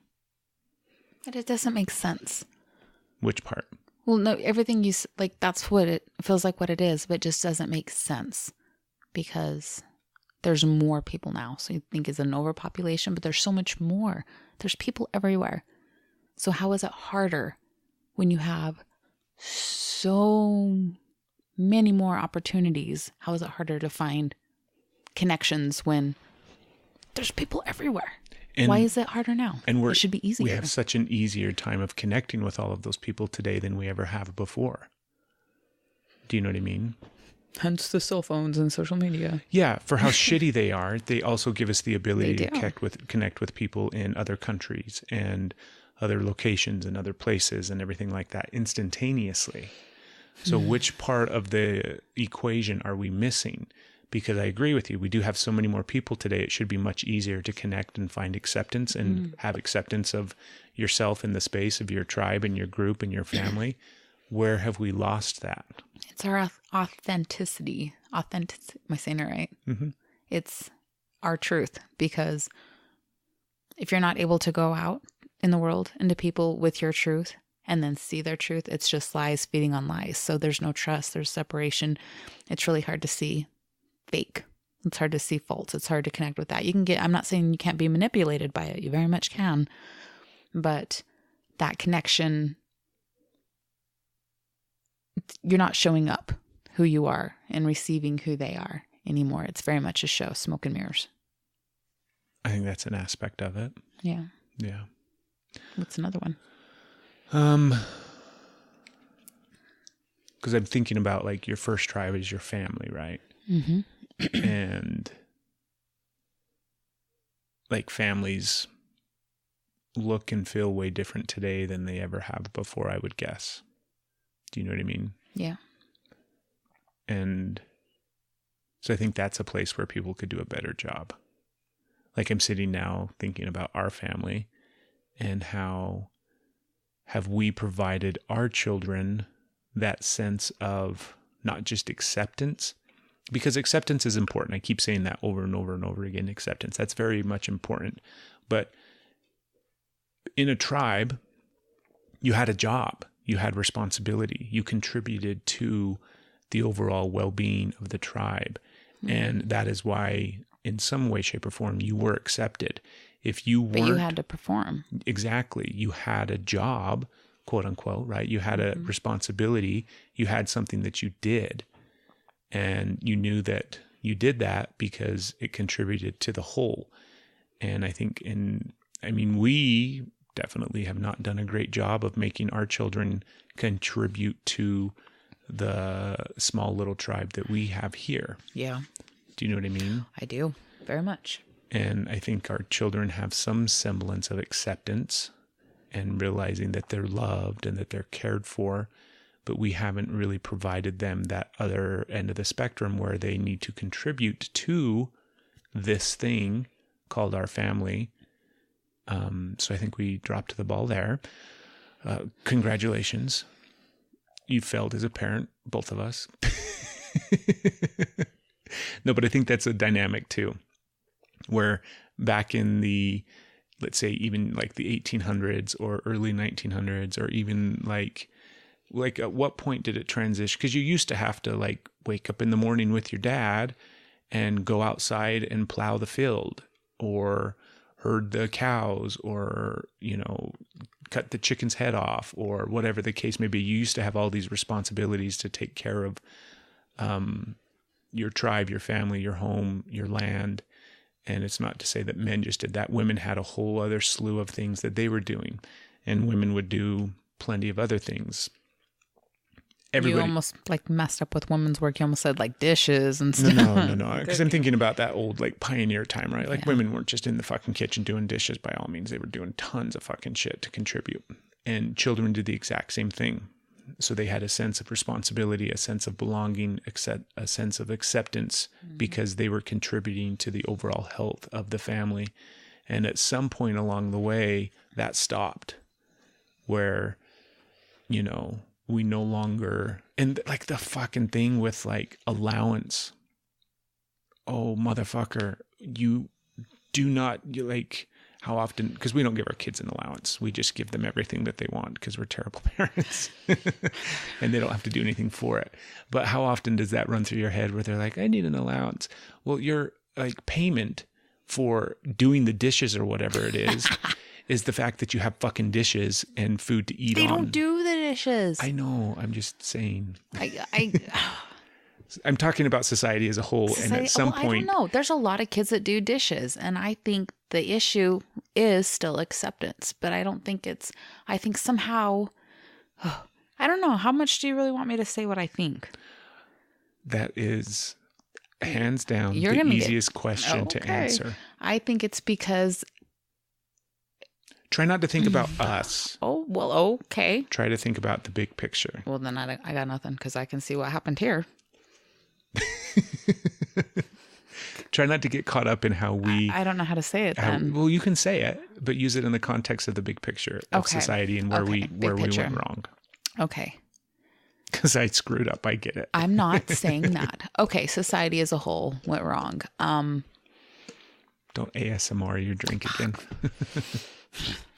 But it doesn't make sense. Which part? Well, no, everything you, like, that's what it feels like what it is, but it just doesn't make sense because there's more people now. So you think it's an overpopulation, but there's so much more. There's people everywhere. So how is it harder when you have so many more opportunities? How is it harder to find connections when there's people everywhere? And why is it harder now? And it should be easier. We have such an easier time of connecting with all of those people today than we ever have before. Do you know what I mean? Hence the cell phones and social media. Yeah, for how shitty they are, they also give us the ability to connect with people in other countries and other locations and other places and everything like that instantaneously. So which part of the equation are we missing? Because I agree with you, we do have so many more people today. It should be much easier to connect and find acceptance and have acceptance of yourself in the space of your tribe and your group and your family. Where have we lost that? It's our authenticity. Am I saying it right? Mm-hmm. It's our truth, because if you're not able to go out in the world into people with your truth and then see their truth, it's just lies feeding on lies. So there's no trust, there's separation. It's really hard to see fake. It's hard to see faults. It's hard to connect with that. I'm not saying you can't be manipulated by it. You very much can. But that connection, you're not showing up who you are and receiving who they are anymore. It's very much a show, smoke and mirrors. I think that's an aspect of it. Yeah. Yeah. What's another one? Because I'm thinking about, like, your first tribe is your family, right? Mm-hmm. And like families look and feel way different today than they ever have before, I would guess. Do you know what I mean? Yeah. And so I think that's a place where people could do a better job. Like, I'm sitting now thinking about our family and how have we provided our children that sense of not just acceptance, because acceptance is important. I keep saying that over and over and over again, acceptance. That's very much important. But in a tribe, you had a job, you had responsibility, you contributed to the overall well-being of the tribe. Mm-hmm. And that is why, in some way, shape, or form, you were accepted. If you weren't... But you had to perform. Exactly. You had a job, quote unquote, right? You had a responsibility. You had something that you did. And you knew that you did that because it contributed to the whole. And I think we definitely have not done a great job of making our children contribute to the small little tribe that we have here. Yeah. Do you know what I mean? I do. Very much. And I think our children have some semblance of acceptance and realizing that they're loved and that they're cared for, but we haven't really provided them that other end of the spectrum where they need to contribute to this thing called our family. So I think we dropped the ball there. Congratulations. You failed as a parent, both of us. No, but I think that's a dynamic too, where back in the, let's say even like the 1800s or early 1900s, or even like at what point did it transition? Because you used to have to like wake up in the morning with your dad and go outside and plow the field or herd the cows or, cut the chicken's head off or whatever the case may be. You used to have all these responsibilities to take care of your tribe, your family, your home, your land. And it's not to say that men just did that. Women had a whole other slew of things that they were doing, and women would do plenty of other things. You almost like messed up with women's work. You almost said like dishes and stuff. No. Because I'm thinking about that old like pioneer time, right? Like women weren't just in the fucking kitchen doing dishes by all means. They were doing tons of fucking shit to contribute. And children did the exact same thing. So they had a sense of responsibility, a sense of belonging, a sense of acceptance because they were contributing to the overall health of the family. And at some point along the way, that stopped where, we no longer, and like the fucking thing with like allowance. Oh, motherfucker, you do not, how often, because we don't give our kids an allowance. We just give them everything that they want because we're terrible parents and they don't have to do anything for it. But how often does that run through your head where they're like, I need an allowance? Well, your like payment for doing the dishes or whatever it is the fact that you have fucking dishes and food to eat on. They don't do the dishes. I know. I'm just saying. I'm talking about society as a whole. And at some point, I don't know. There's a lot of kids that do dishes. And I think the issue is still acceptance. But I don't think I think somehow, I don't know. How much do you really want me to say what I think? That is hands down the easiest question to answer. I think it's because... Try not to think about us. Oh, well, okay. Try to think about the big picture. Well, then I got nothing because I can see what happened here. Try not to get caught up in how we... I don't know how to say it then. Well, you can say it, but use it in the context of the big picture of society and where we went wrong. Okay. Because I screwed up. I get it. I'm not saying that. Okay, society as a whole went wrong. Don't ASMR your drink again.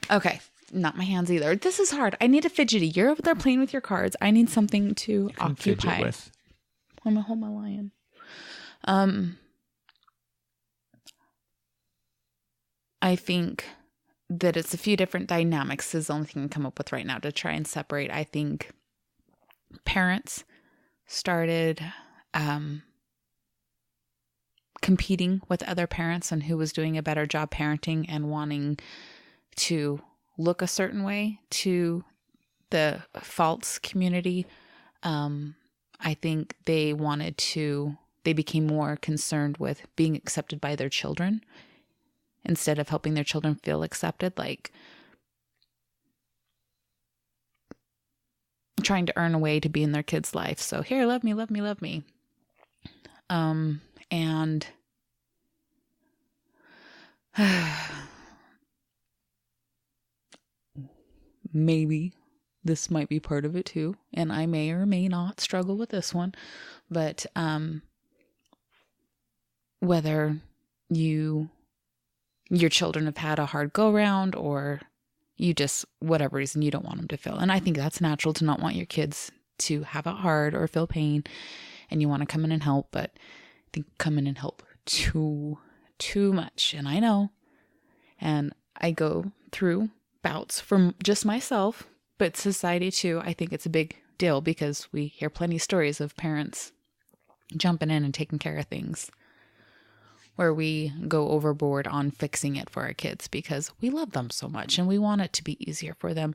Okay, not my hands either. This is hard. I need a fidgety. You're over there playing with your cards. I need something to occupy. Fidget with. I'm gonna hold my lion. I think that it's a few different dynamics is the only thing I can come up with right now to try and separate. I think parents started competing with other parents on who was doing a better job parenting and wanting to look a certain way to the false community. I think they became more concerned with being accepted by their children instead of helping their children feel accepted, like trying to earn a way to be in their kid's life. So here, love me, love me, love me. And maybe this might be part of it too. And I may or may not struggle with this one, but whether your children have had a hard go round or you just, whatever reason, you don't want them to feel. And I think that's natural to not want your kids to have it hard or feel pain and you want to come in and help, but I think come in and help too much. And I know, and I go through bouts from just myself, but society too. I think it's a big deal because we hear plenty of stories of parents jumping in and taking care of things where we go overboard on fixing it for our kids because we love them so much and we want it to be easier for them.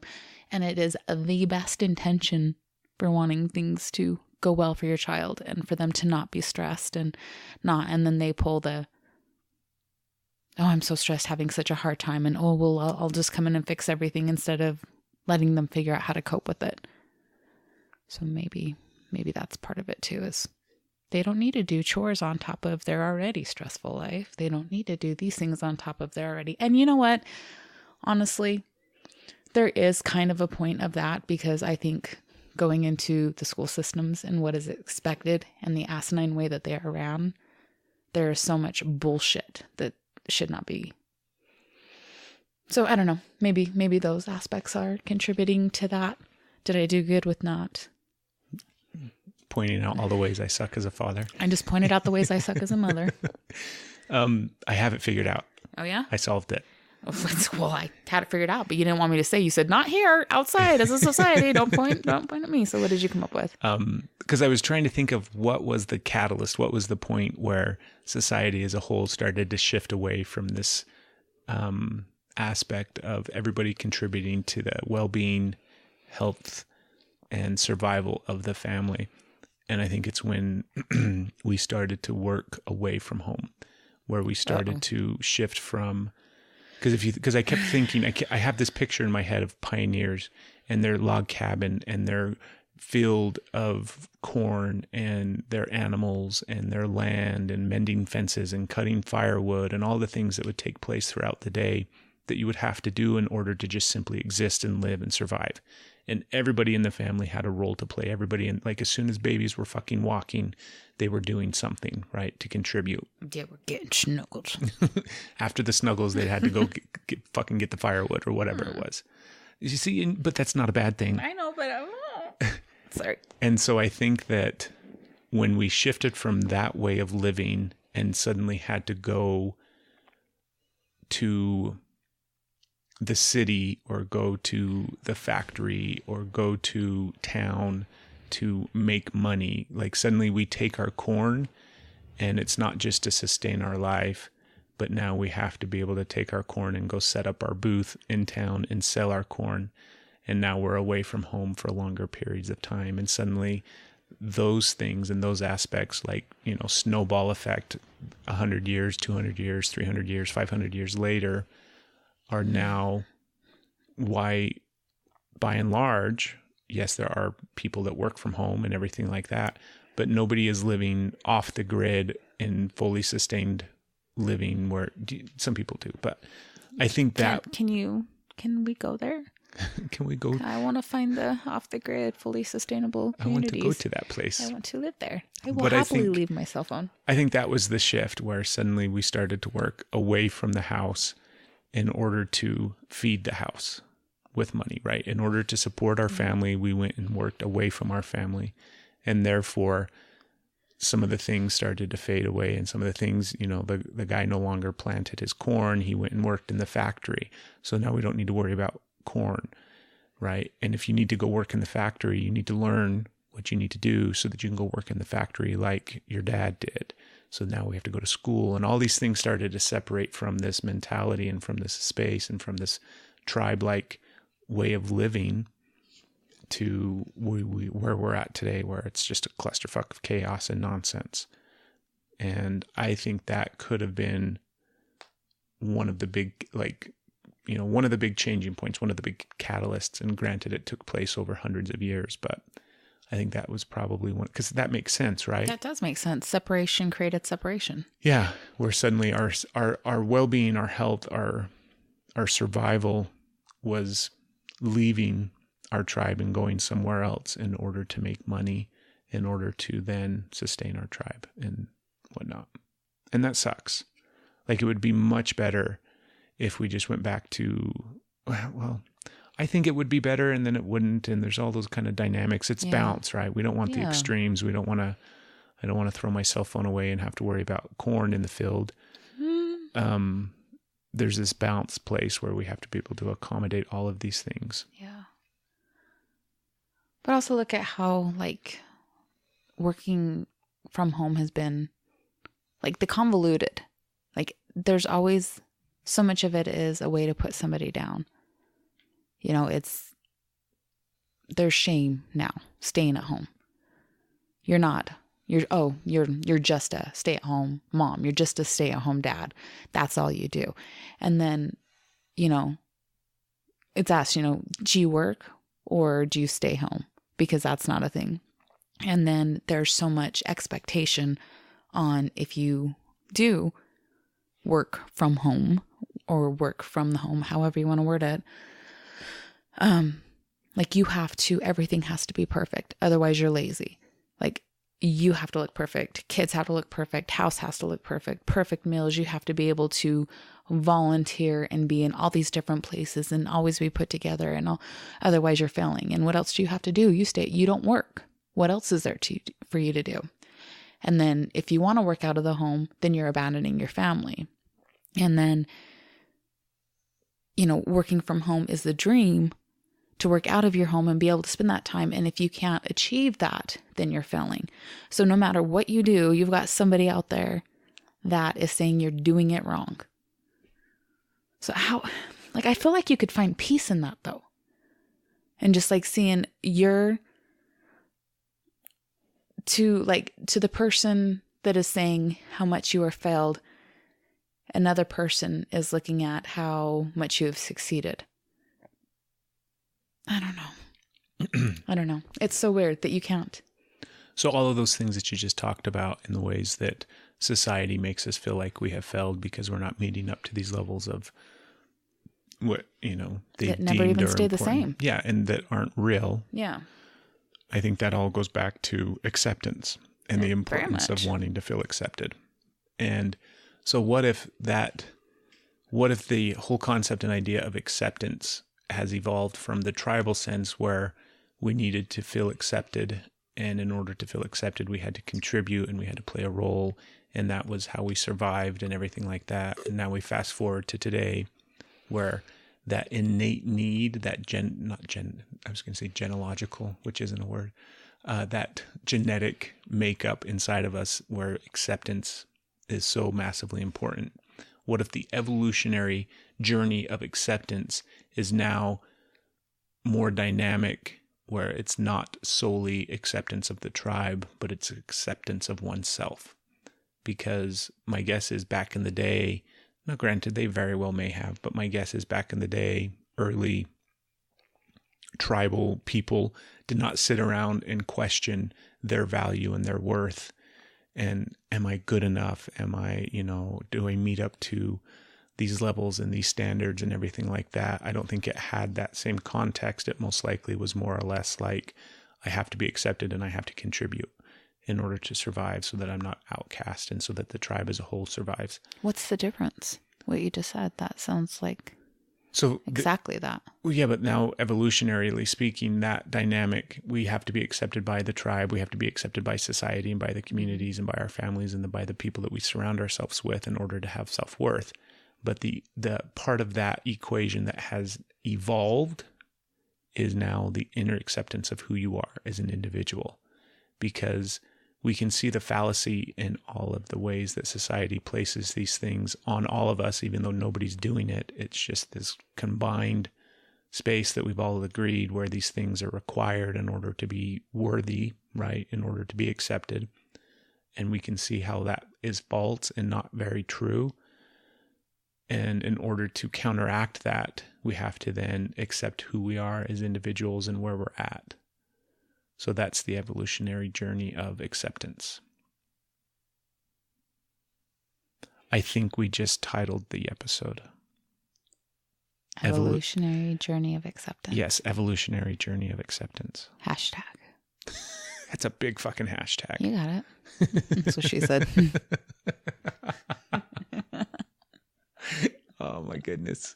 And it is the best intention for wanting things to go well for your child and for them to not be stressed and then they pull the oh, I'm so stressed, having such a hard time, and oh, well, I'll just come in and fix everything instead of letting them figure out how to cope with it. So maybe that's part of it too, is they don't need to do chores on top of their already stressful life. They don't need to do these things on top of their already. And you know what? Honestly, there is kind of a point of that, because I think going into the school systems and what is expected and the asinine way that they are ran, there is so much bullshit that should not be. So I don't know. Maybe those aspects are contributing to that. Did I do good with not pointing out all the ways I suck as a father? I just pointed out the ways I suck as a mother. I have it figured out. Oh yeah? I solved it. Well, I had it figured out, but you didn't want me to say. You said, not here, outside as a society. Don't point at me. So what did you come up with? Because I was trying to think of what was the catalyst, what was the point where society as a whole started to shift away from this aspect of everybody contributing to the well-being, health, and survival of the family. And I think it's when we started to work away from home, where we started to shift from, because I kept thinking, I have this picture in my head of pioneers and their log cabin and their field of corn and their animals and their land and mending fences and cutting firewood and all the things that would take place throughout the day that you would have to do in order to just simply exist and live and survive. And everybody in the family had a role to play. Everybody, like as soon as babies were fucking walking, they were doing something, right, to contribute. They were getting snuggles. After the snuggles, they had to go get the firewood or whatever it was. You see, but that's not a bad thing. I know, but I'm not. Sorry. And so I think that when we shifted from that way of living and suddenly had to go to the city or go to the factory or go to town to make money, like suddenly we take our corn and it's not just to sustain our life, but now we have to be able to take our corn and go set up our booth in town and sell our corn. And now we're away from home for longer periods of time. And suddenly those things and those aspects, like, snowball effect, 100 years, 200 years, 300 years, 500 years later, are now why, by and large, yes, there are people that work from home and everything like that, but nobody is living off the grid in fully sustained living, where some people do. But I think that... Can we go there? Can we go? I want to find the off the grid, fully sustainable communities. I want to go to that place. I want to live there. I will happily leave my cell phone. I think that was the shift where suddenly we started to work away from the house in order to feed the house with money, right? In order to support our family, we went and worked away from our family. And therefore, some of the things started to fade away. And some of the things, the guy no longer planted his corn. He went and worked in the factory. So now we don't need to worry about corn, right? And if you need to go work in the factory, you need to learn what you need to do so that you can go work in the factory like your dad did. So now we have to go to school, and all these things started to separate from this mentality and from this space and from this tribe-like way of living to where we're at today, where it's just a clusterfuck of chaos and nonsense. And I think that could have been one of the big, one of the big changing points, one of the big catalysts. And granted, it took place over hundreds of years, but I think that was probably one, because that makes sense, right? That does make sense. Separation created separation. Yeah, where suddenly our well-being, our health, our survival was leaving our tribe and going somewhere else in order to make money, in order to then sustain our tribe and whatnot. And that sucks. Like, it would be much better if we just went back to, well, I think it would be better, and then it wouldn't. And there's all those kind of dynamics. It's balance, right? We don't want the extremes. I don't want to throw my cell phone away and have to worry about corn in the field. There's this balance place where we have to be able to accommodate all of these things. Yeah. But also look at how, working from home has been, the convoluted. There's always, so much of it is a way to put somebody down. There's shame now, staying at home. You're not You're just a stay-at-home mom. You're just a stay-at-home dad. That's all you do. And then, it's asked, do you work or do you stay home? Because that's not a thing. And then there's so much expectation on if you do work from home or work from the home, however you want to word it. Everything has to be perfect. Otherwise you're lazy. Like, you have to look perfect. Kids have to look perfect. House has to look perfect. Perfect meals. You have to be able to volunteer and be in all these different places and always be put together and all. Otherwise you're failing. And what else do you have to do? You don't work. What else is there for you to do? And then if you want to work out of the home, then you're abandoning your family. And then, working from home is the dream, to work out of your home and be able to spend that time. And if you can't achieve that, then you're failing. So no matter what you do, you've got somebody out there that is saying you're doing it wrong. So I feel like you could find peace in that though. And just seeing to the person that is saying how much you are failed, another person is looking at how much you have succeeded. I don't know. It's so weird that you can't. So all of those things that you just talked about in the ways that society makes us feel like we have failed because we're not meeting up to these levels of what, they that never even stay the same. Yeah. And that aren't real. Yeah. I think that all goes back to acceptance and the importance of wanting to feel accepted. And so what if the whole concept and idea of acceptance has evolved from the tribal sense where we needed to feel accepted, and in order to feel accepted, we had to contribute and we had to play a role, and that was how we survived and everything like that. And now we fast forward to today where that innate need, genealogical, which isn't a word, that genetic makeup inside of us where acceptance is so massively important. What if the evolutionary journey of acceptance is now more dynamic, where it's not solely acceptance of the tribe, but it's acceptance of oneself? Because my guess is back in the day, now granted they very well may have, but my guess is back in the day, early tribal people did not sit around and question their value and their worth. And am I good enough? Am I, do I meet up to these levels and these standards and everything like that? I don't think it had that same context. It most likely was more or less like, I have to be accepted and I have to contribute in order to survive so that I'm not outcast and so that the tribe as a whole survives. What's the difference? What you just said, that sounds like exactly that. Well, yeah, but now evolutionarily speaking, that dynamic, we have to be accepted by the tribe, we have to be accepted by society and by the communities and by our families and by the people that we surround ourselves with in order to have self-worth. But the part of that equation that has evolved is now the inner acceptance of who you are as an individual, because we can see the fallacy in all of the ways that society places these things on all of us, even though nobody's doing it. It's just this combined space that we've all agreed where these things are required in order to be worthy, right? In order to be accepted. And we can see how that is false and not very true. And in order to counteract that, we have to then accept who we are as individuals and where we're at. So that's the evolutionary journey of acceptance. I think we just titled the episode. Evolutionary Journey of Acceptance. Yes, Evolutionary Journey of Acceptance. Hashtag. That's a big fucking hashtag. You got it. That's what she said. Oh my goodness.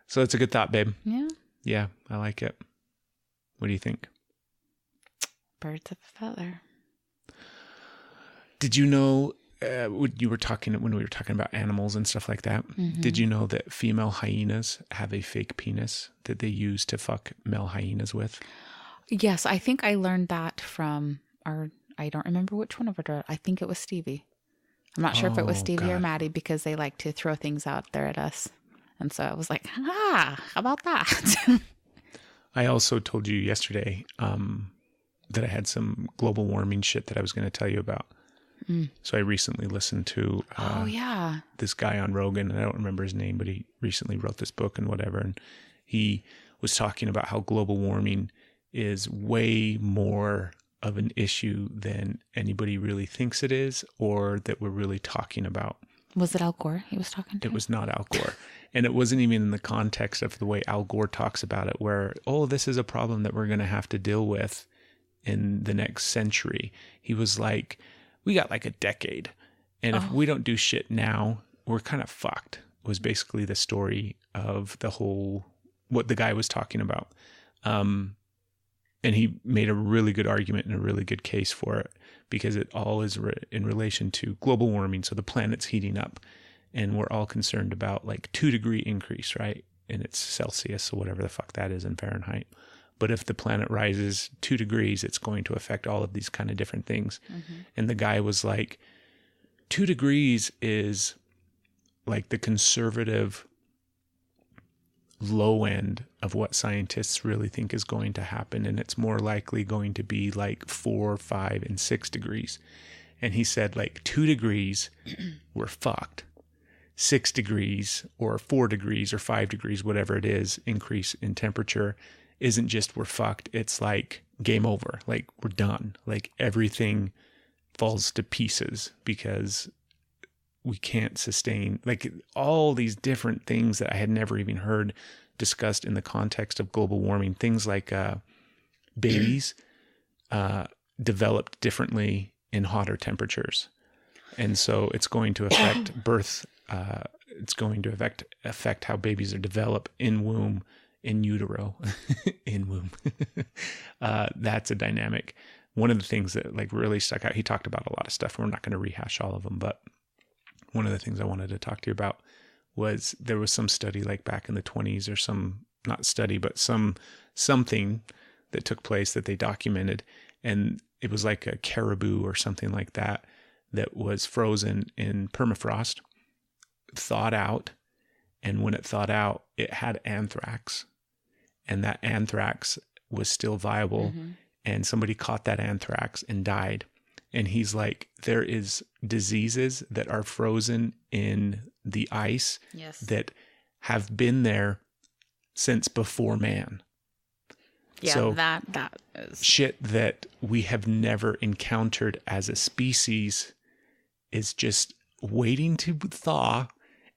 So it's a good thought, babe. Yeah. Yeah, I like it. What do you think? Birds of a feather. Did you know, when we were talking about animals and stuff like that, did you know that female hyenas have a fake penis that they use to fuck male hyenas with? Yes, I think I learned that from I don't remember which one of our, I think it was Stevie. I'm not sure if it was Stevie or Maddie, because they like to throw things out there at us. And so I was like, how about that? I also told you yesterday that I had some global warming shit that I was going to tell you about. So I recently listened to this guy on Rogan. I don't remember his name, but he recently wrote this book and whatever. And he was talking about how global warming is way more of an issue than anybody really thinks it is, or that we're really talking about. Was it Al Gore he was talking to? It was not Al Gore. And it wasn't even in the context of the way Al Gore talks about it, where, oh, this is a problem that we're going to have to deal with in the next century. He was like, we got like a decade. And if we don't do shit now, we're kind of fucked, was basically the story of the whole, what the guy was talking about. And he made a really good argument and a really good case for it, because it all is in relation to global warming. So the planet's heating up, and we're all concerned about like 2-degree increase, right? And it's Celsius, so whatever the fuck that is in Fahrenheit. But if the planet rises 2 degrees, it's going to affect all of these kind of different things. And the guy was like, 2 degrees is like the conservative low end of what scientists really think is going to happen. And it's more likely going to be like 4, 5, and 6 degrees. And he said like 2 degrees, we're fucked. 6 degrees or 4 degrees or 5 degrees, whatever it is, increase in temperature isn't just we're fucked. It's like game over. Like we're done. Like everything falls to pieces because we can't sustain like all these different things that I had never even heard discussed in the context of global warming. Things like babies developed differently in hotter temperatures. And so it's going to affect birth. It's going to affect how babies are developed in womb, in utero, in womb. That's a dynamic. One of the things that like really stuck out, he talked about a lot of stuff. We're not going to rehash all of them, but one of the things I wanted to talk to you about was there was some study like back in the 20s or some, not study, but something that took place that they documented. And it was like a caribou or something like that was frozen in permafrost, thawed out. And when it thawed out, it had anthrax. And that anthrax was still viable. And somebody caught that anthrax and died. And he's like, there is diseases that are frozen in the ice that have been there since before man. Yeah, so that is shit that we have never encountered as a species is just waiting to thaw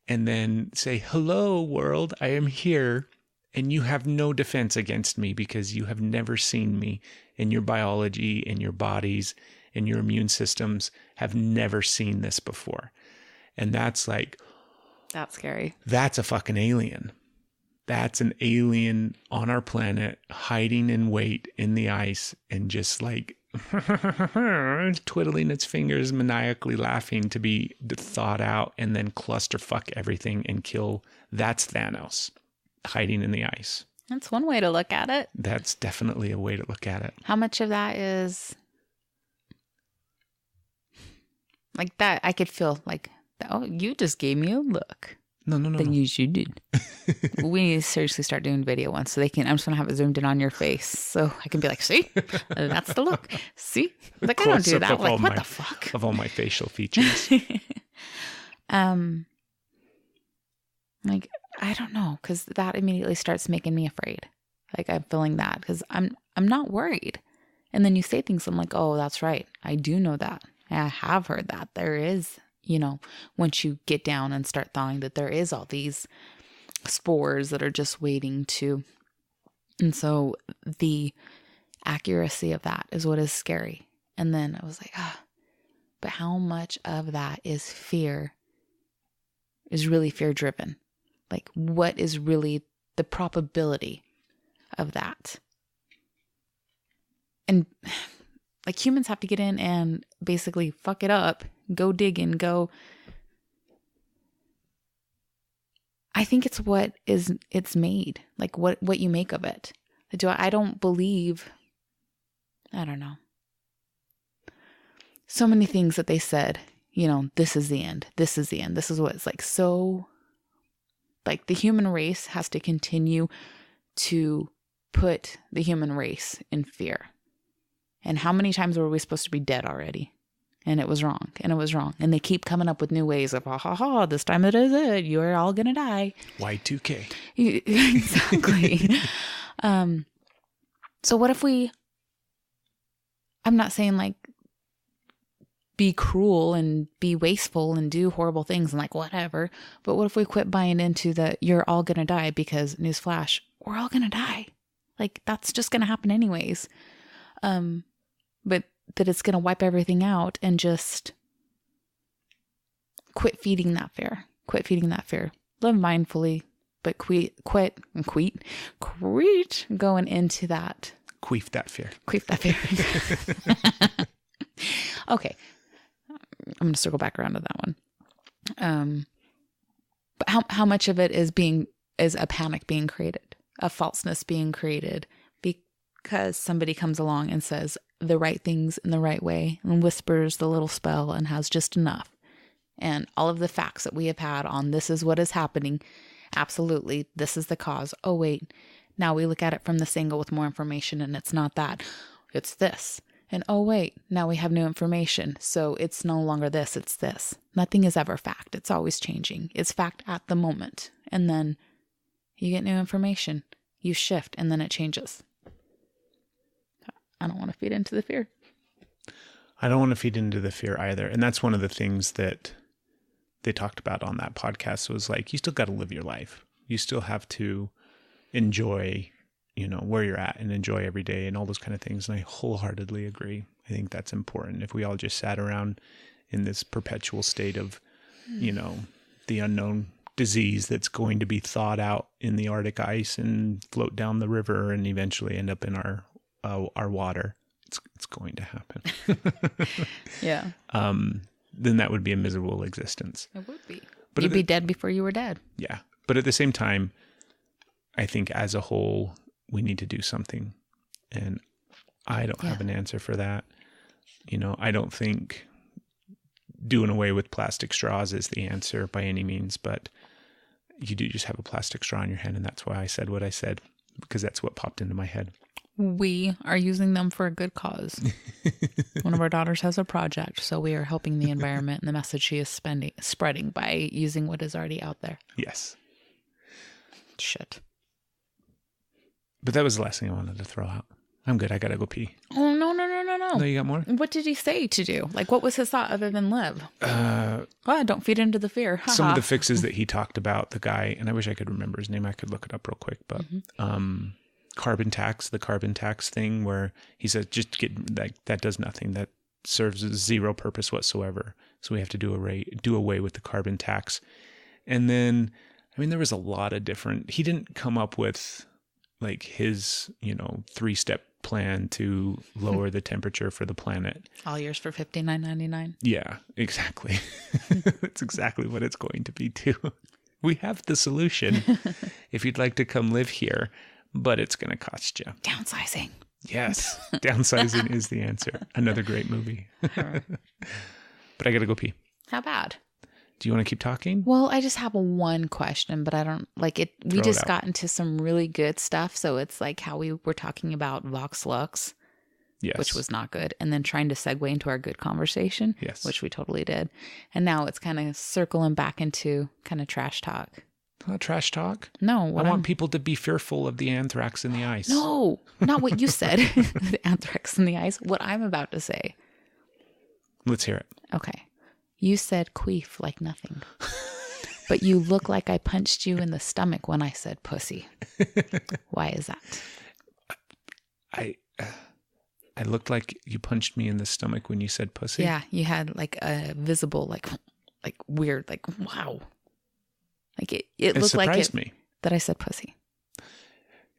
and then say, hello, world, I am here. And you have no defense against me because you have never seen me, and your biology and your bodies and your immune systems have never seen this before. And that's like, that's scary. That's a fucking alien. That's an alien on our planet hiding in wait in the ice and just like twiddling its fingers, maniacally laughing to be thawed out and then clusterfuck everything and kill. That's Thanos hiding in the ice. That's one way to look at it. That's definitely a way to look at it. How much of that is like that? I could feel like, oh, you just gave me a look. No. Then you did. We need to seriously start doing video ones so they can. I'm just gonna have it zoomed in on your face so I can be like, see, that's the look. See, like I don't do that. Like what the fuck? Of all my facial features. Like I don't know, because that immediately starts making me afraid. Like I'm feeling that because I'm not worried, and then you say things. I'm like, oh, that's right. I do know that. I have heard that there is. You know, once you get down and start thawing, that there is all these spores that are just waiting to. And so the accuracy of that is what is scary. And then I was like, but how much of that is really fear driven? Like what is really the probability of that? And like humans have to get in and basically fuck it up. Go digging, go. I think it's what it's made, like what you make of it. I don't believe, I don't know. So many things that they said, you know, this is the end. This is the end. This is what it's like. So like the human race has to continue to put the human race in fear And how many times were we supposed to be dead already? And it was wrong. And it was wrong. And they keep coming up with new ways of, this time it is it. You're all going to die. Y2K. Exactly. So what if I'm not saying like be cruel and be wasteful and do horrible things and like whatever, but what if we quit buying into the you're all going to die because newsflash, we're all going to die. Like that's just going to happen anyways. But that it's going to wipe everything out and just quit feeding that fear. Quit feeding that fear. Live mindfully, but quit going into that. Queef that fear. Queef that fear. Okay. I'm going to circle back around to that one. But how much of it is a panic being created, a falseness being created because somebody comes along and says the right things in the right way and whispers the little spell and has just enough. And all of the facts that we have had on this is what is happening. Absolutely. This is the cause. Oh, wait. Now we look at it from this angle with more information and it's not that. It's this. And oh, wait. Now we have new information. So it's no longer this. It's this. Nothing is ever fact. It's always changing. It's fact at the moment. And then you get new information. You shift and then it changes. I don't want to feed into the fear. I don't want to feed into the fear either. And that's one of the things that they talked about on that podcast was like, you still got to live your life. You still have to enjoy, where you're at and enjoy every day and all those kind of things. And I wholeheartedly agree. I think that's important. If we all just sat around in this perpetual state of, the unknown disease that's going to be thawed out in the Arctic ice and float down the river and eventually end up in our water. It's going to happen. Yeah. Then that would be a miserable existence. It would be. But you'd be dead before you were dead. Yeah. But at the same time, I think as a whole, we need to do something. And I don't have an answer for that. I don't think doing away with plastic straws is the answer by any means, but you do just have a plastic straw in your hand. And that's why I said what I said, because that's what popped into my head. We are using them for a good cause. One of our daughters has a project, so we are helping the environment and the message she is spreading by using what is already out there. Yes. Shit. But that was the last thing I wanted to throw out. I'm good. I got to go pee. Oh, no. No, you got more? What did he say to do? Like, what was his thought other than live? Don't feed into the fear. Some of the fixes that he talked about, the guy, and I wish I could remember his name. I could look it up real quick, but the carbon tax thing where he says, just get that does nothing. That serves zero purpose whatsoever. So we have to do away with the carbon tax. And then, there was a lot of different, he didn't come up with like his, 3-step plan to lower the temperature for the planet. All yours for $59.99. Yeah, exactly. That's exactly what it's going to be too. We have the solution if you'd like to come live here, but it's going to cost you. Downsizing. Yes, downsizing is the answer. Another great movie. But I got to go pee. How bad? Do you want to keep talking? Well, I just have one question, but I don't like it. We just got into some really good stuff. So it's like how we were talking about Vox Lux, yes, which was not good. And then trying to segue into our good conversation, yes, which we totally did. And now it's kind of circling back into kind of trash talk. Not trash talk. No. I want people to be fearful of the anthrax in the ice. No, not what you said. The anthrax in the ice. What I'm about to say. Let's hear it. Okay. You said queef like nothing, but you look like I punched you in the stomach when I said pussy. Why is that? I looked like you punched me in the stomach when you said pussy. Yeah, you had like a visible, like weird, like wow. Like it looked like it me that I said pussy.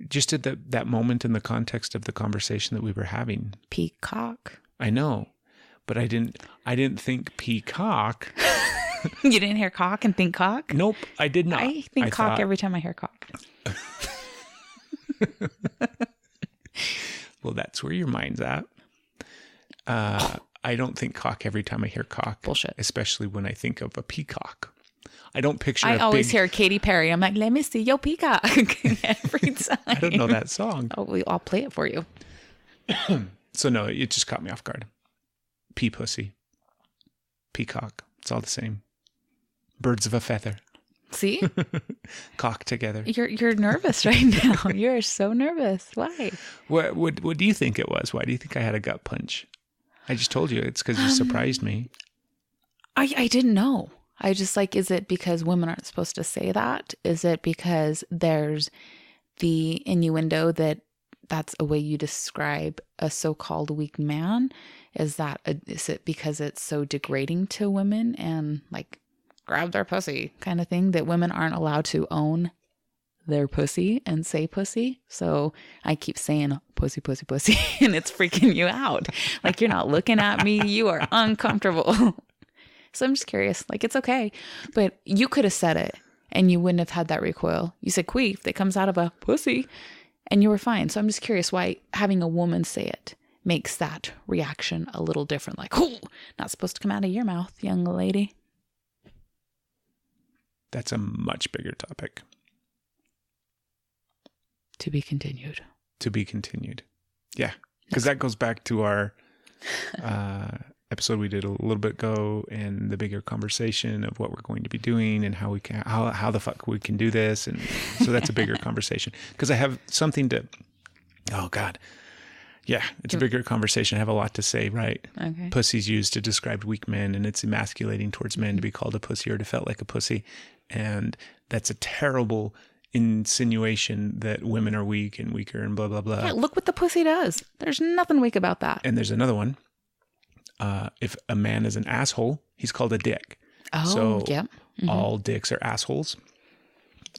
Just at that moment in the context of the conversation that we were having. Peacock. I know. But I didn't think peacock. You didn't hear cock and think cock? Nope, I did not. I think cock every time I hear cock. Well, that's where your mind's at. I don't think cock every time I hear cock. Bullshit. Especially when I think of a peacock. I don't picture I always hear Katy Perry. I'm like, let me see your peacock every time. I don't know that song. Oh, I'll play it for you. So no, it just caught me off guard. Pea pussy. Peacock. It's all the same. Birds of a feather. See? Cock together. You're nervous right now. You're so nervous. Why? What do you think it was? Why do you think I had a gut punch? I just told you it's because you surprised me. I didn't know. I just like, is it because women aren't supposed to say that? Is it because there's the innuendo that that's a way you describe a so-called weak man? Is it because it's so degrading to women and like grab their pussy kind of thing that women aren't allowed to own their pussy and say pussy? So I keep saying pussy, pussy, pussy, and it's freaking you out. Like you're not looking at me. You are uncomfortable. So I'm just curious. Like it's okay, but you could have said it and you wouldn't have had that recoil. You said queef that comes out of a pussy and you were fine. So I'm just curious why having a woman say it makes that reaction a little different. Like, oh, not supposed to come out of your mouth, young lady. That's a much bigger topic. To be continued. To be continued. Yeah. Because that goes back to our episode we did a little bit ago and the bigger conversation of what we're going to be doing and how we can, how the fuck we can do this. And so that's a bigger conversation. Because I have something to, oh God. Yeah, it's a bigger conversation. I have a lot to say, right? Okay. Pussy's used to describe weak men, and it's emasculating towards men to be called a pussy or to felt like a pussy. And that's a terrible insinuation that women are weak and weaker and blah, blah, blah. Yeah, look what the pussy does. There's nothing weak about that. And there's another one. If a man is an asshole, he's called a dick. Oh, so yep. Mm-hmm. all dicks are assholes,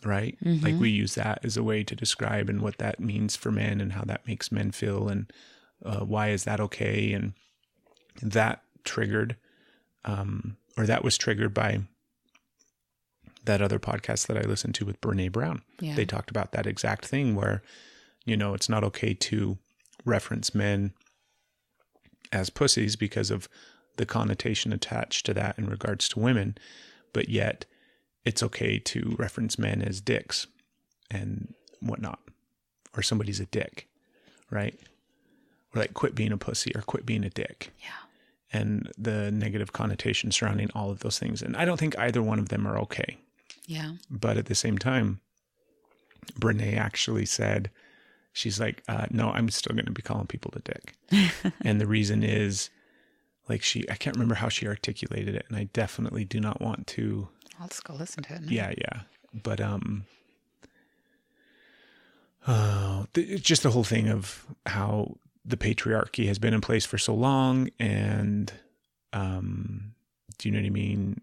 right? Mm-hmm. Like we use that as a way to describe and what that means for men and how that makes men feel and why is that okay? And that triggered, or that was triggered by that other podcast that I listened to with Brene Brown. Yeah. They talked about that exact thing where, it's not okay to reference men as pussies because of the connotation attached to that in regards to women, but yet it's okay to reference men as dicks and whatnot, or somebody's a dick, right? Or like quit being a pussy or quit being a dick. Yeah. And the negative connotation surrounding all of those things. And I don't think either one of them are okay. Yeah. But at the same time, Brene actually said, she's like, no, I'm still going to be calling people a dick. And the reason is like I can't remember how she articulated it. And I definitely do not want to. I'll just go listen to it now. Yeah. But, it's just the whole thing of how the patriarchy has been in place for so long. And, do you know what I mean?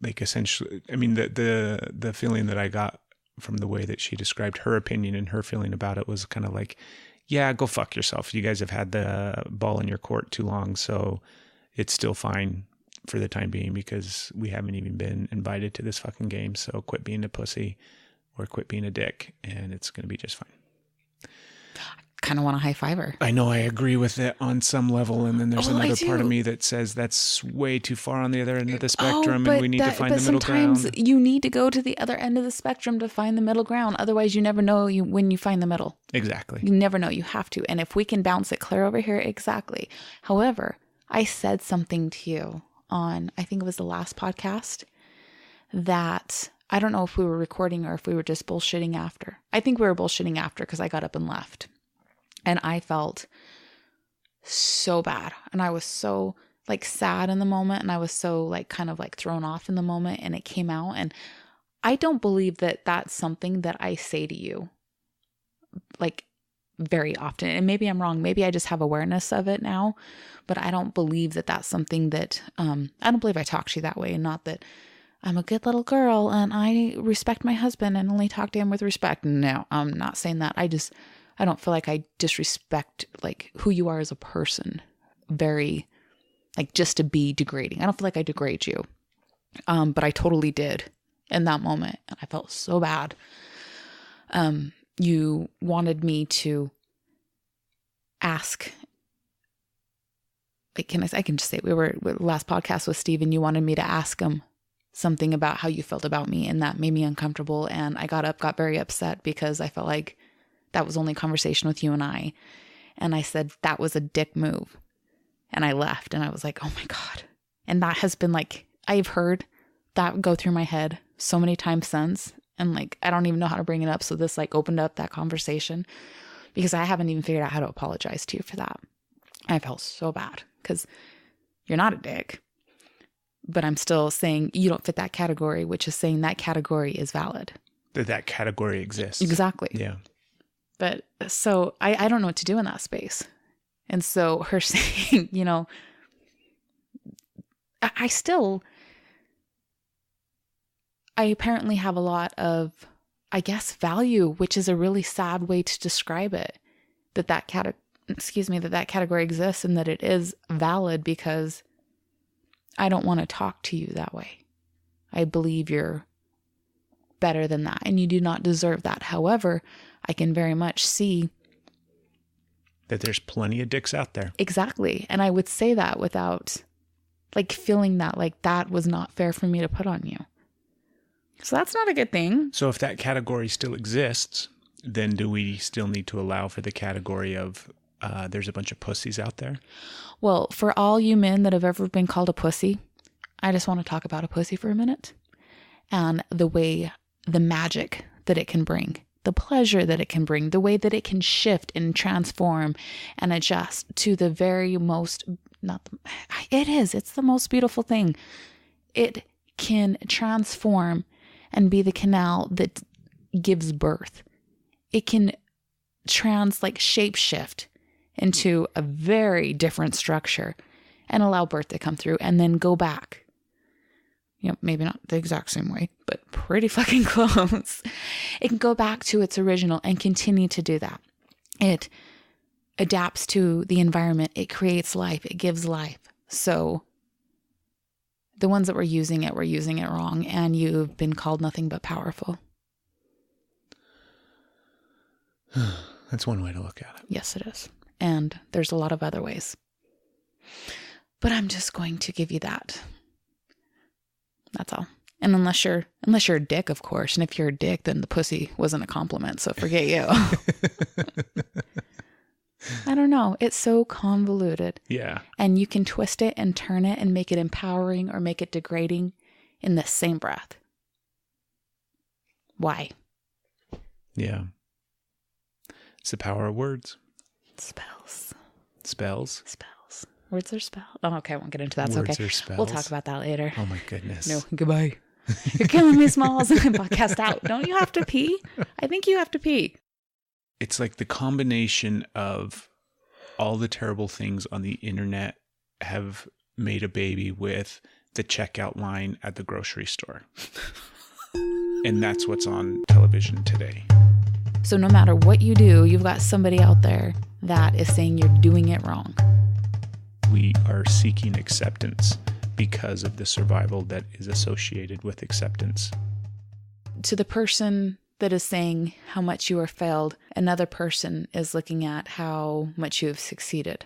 Like essentially, I mean, the feeling that I got from the way that she described her opinion and her feeling about it was kind of like, yeah, go fuck yourself. You guys have had the ball in your court too long. So it's still fine for the time being because we haven't even been invited to this fucking game. So quit being a pussy or quit being a dick and it's going to be just fine. Kind of want a high fiver. I know I agree with it on some level. And then there's Well, another part of me that says that's way too far on the other end of the spectrum and we need to find the middle ground. Sometimes you need to go to the other end of the spectrum to find the middle ground. Otherwise, you never know when you find the middle. Exactly. You never know. You have to. And if we can bounce it clear over here, exactly. However, I said something to you on, I think it was the last podcast, that I don't know if we were recording or if we were just bullshitting after. I think we were bullshitting after because I got up and left. And I felt so bad. And I was so like sad in the moment. And I was so like kind of like thrown off in the moment. And it came out. And I don't believe that that's something that I say to you like very often. And maybe I'm wrong. Maybe I just have awareness of it now. But I don't believe that that's something that, I don't believe I talk to you that way. And not that I'm a good little girl and I respect my husband and only talk to him with respect. No, I'm not saying that. I don't feel like I disrespect like who you are as a person very like just to be degrading. I don't feel like I degrade you. But I totally did in that moment. And I felt so bad. You wanted me to ask, like, I can just say we were last podcast with Steve and you wanted me to ask him something about how you felt about me. And that made me uncomfortable. And I got very upset because I felt like that was only a conversation with you and I. And I said, that was a dick move. And I left and I was like, oh my God. And that has been like, I've heard that go through my head so many times since. And like, I don't even know how to bring it up. So this like opened up that conversation because I haven't even figured out how to apologize to you for that. I felt so bad because you're not a dick, but I'm still saying you don't fit that category, which is saying that category is valid. That category exists. Exactly. Yeah. But so I don't know what to do in that space. And so her saying, you know, I apparently have a lot of, I guess, value, which is a really sad way to describe it, that category exists and that it is valid because I don't want to talk to you that way. I believe you're better than that and you do not deserve that. However, I can very much see that there's plenty of dicks out there. Exactly. And I would say that without like feeling that like that was not fair for me to put on you. So that's not a good thing. So if that category still exists, then do we still need to allow for the category of there's a bunch of pussies out there? Well, for all you men that have ever been called a pussy, I just want to talk about a pussy for a minute and the magic that it can bring, the pleasure that it can bring, the way that it can shift and transform and adjust to the very most, it's the most beautiful thing. It can transform and be the canal that gives birth. It can shape shift into a very different structure and allow birth to come through and then go back. You know, maybe not the exact same way, but pretty fucking close. It can go back to its original and continue to do that. It adapts to the environment. It creates life. It gives life. So the ones that were using it wrong, and you've been called nothing but powerful. That's one way to look at it. Yes, it is. And there's a lot of other ways. But I'm just going to give you that. That's all. And unless you're a dick, of course. And if you're a dick, then the pussy wasn't a compliment. So forget you. I don't know. It's so convoluted. Yeah. And you can twist it and turn it and make it empowering or make it degrading in the same breath. Why? Yeah. It's the power of words. Spells. Spells? Spells. Words are spells. Oh, okay. I won't get into that. It's Words okay. are spells. We'll talk about that later. Oh my goodness. No, goodbye. You're killing me, Smalls. Podcast out. Don't you have to pee? I think you have to pee. It's like the combination of all the terrible things on the internet have made a baby with the checkout line at the grocery store. And that's what's on television today. So no matter what you do, you've got somebody out there that is saying you're doing it wrong. We are seeking acceptance because of the survival that is associated with acceptance. To the person that is saying how much you are failed, another person is looking at how much you have succeeded.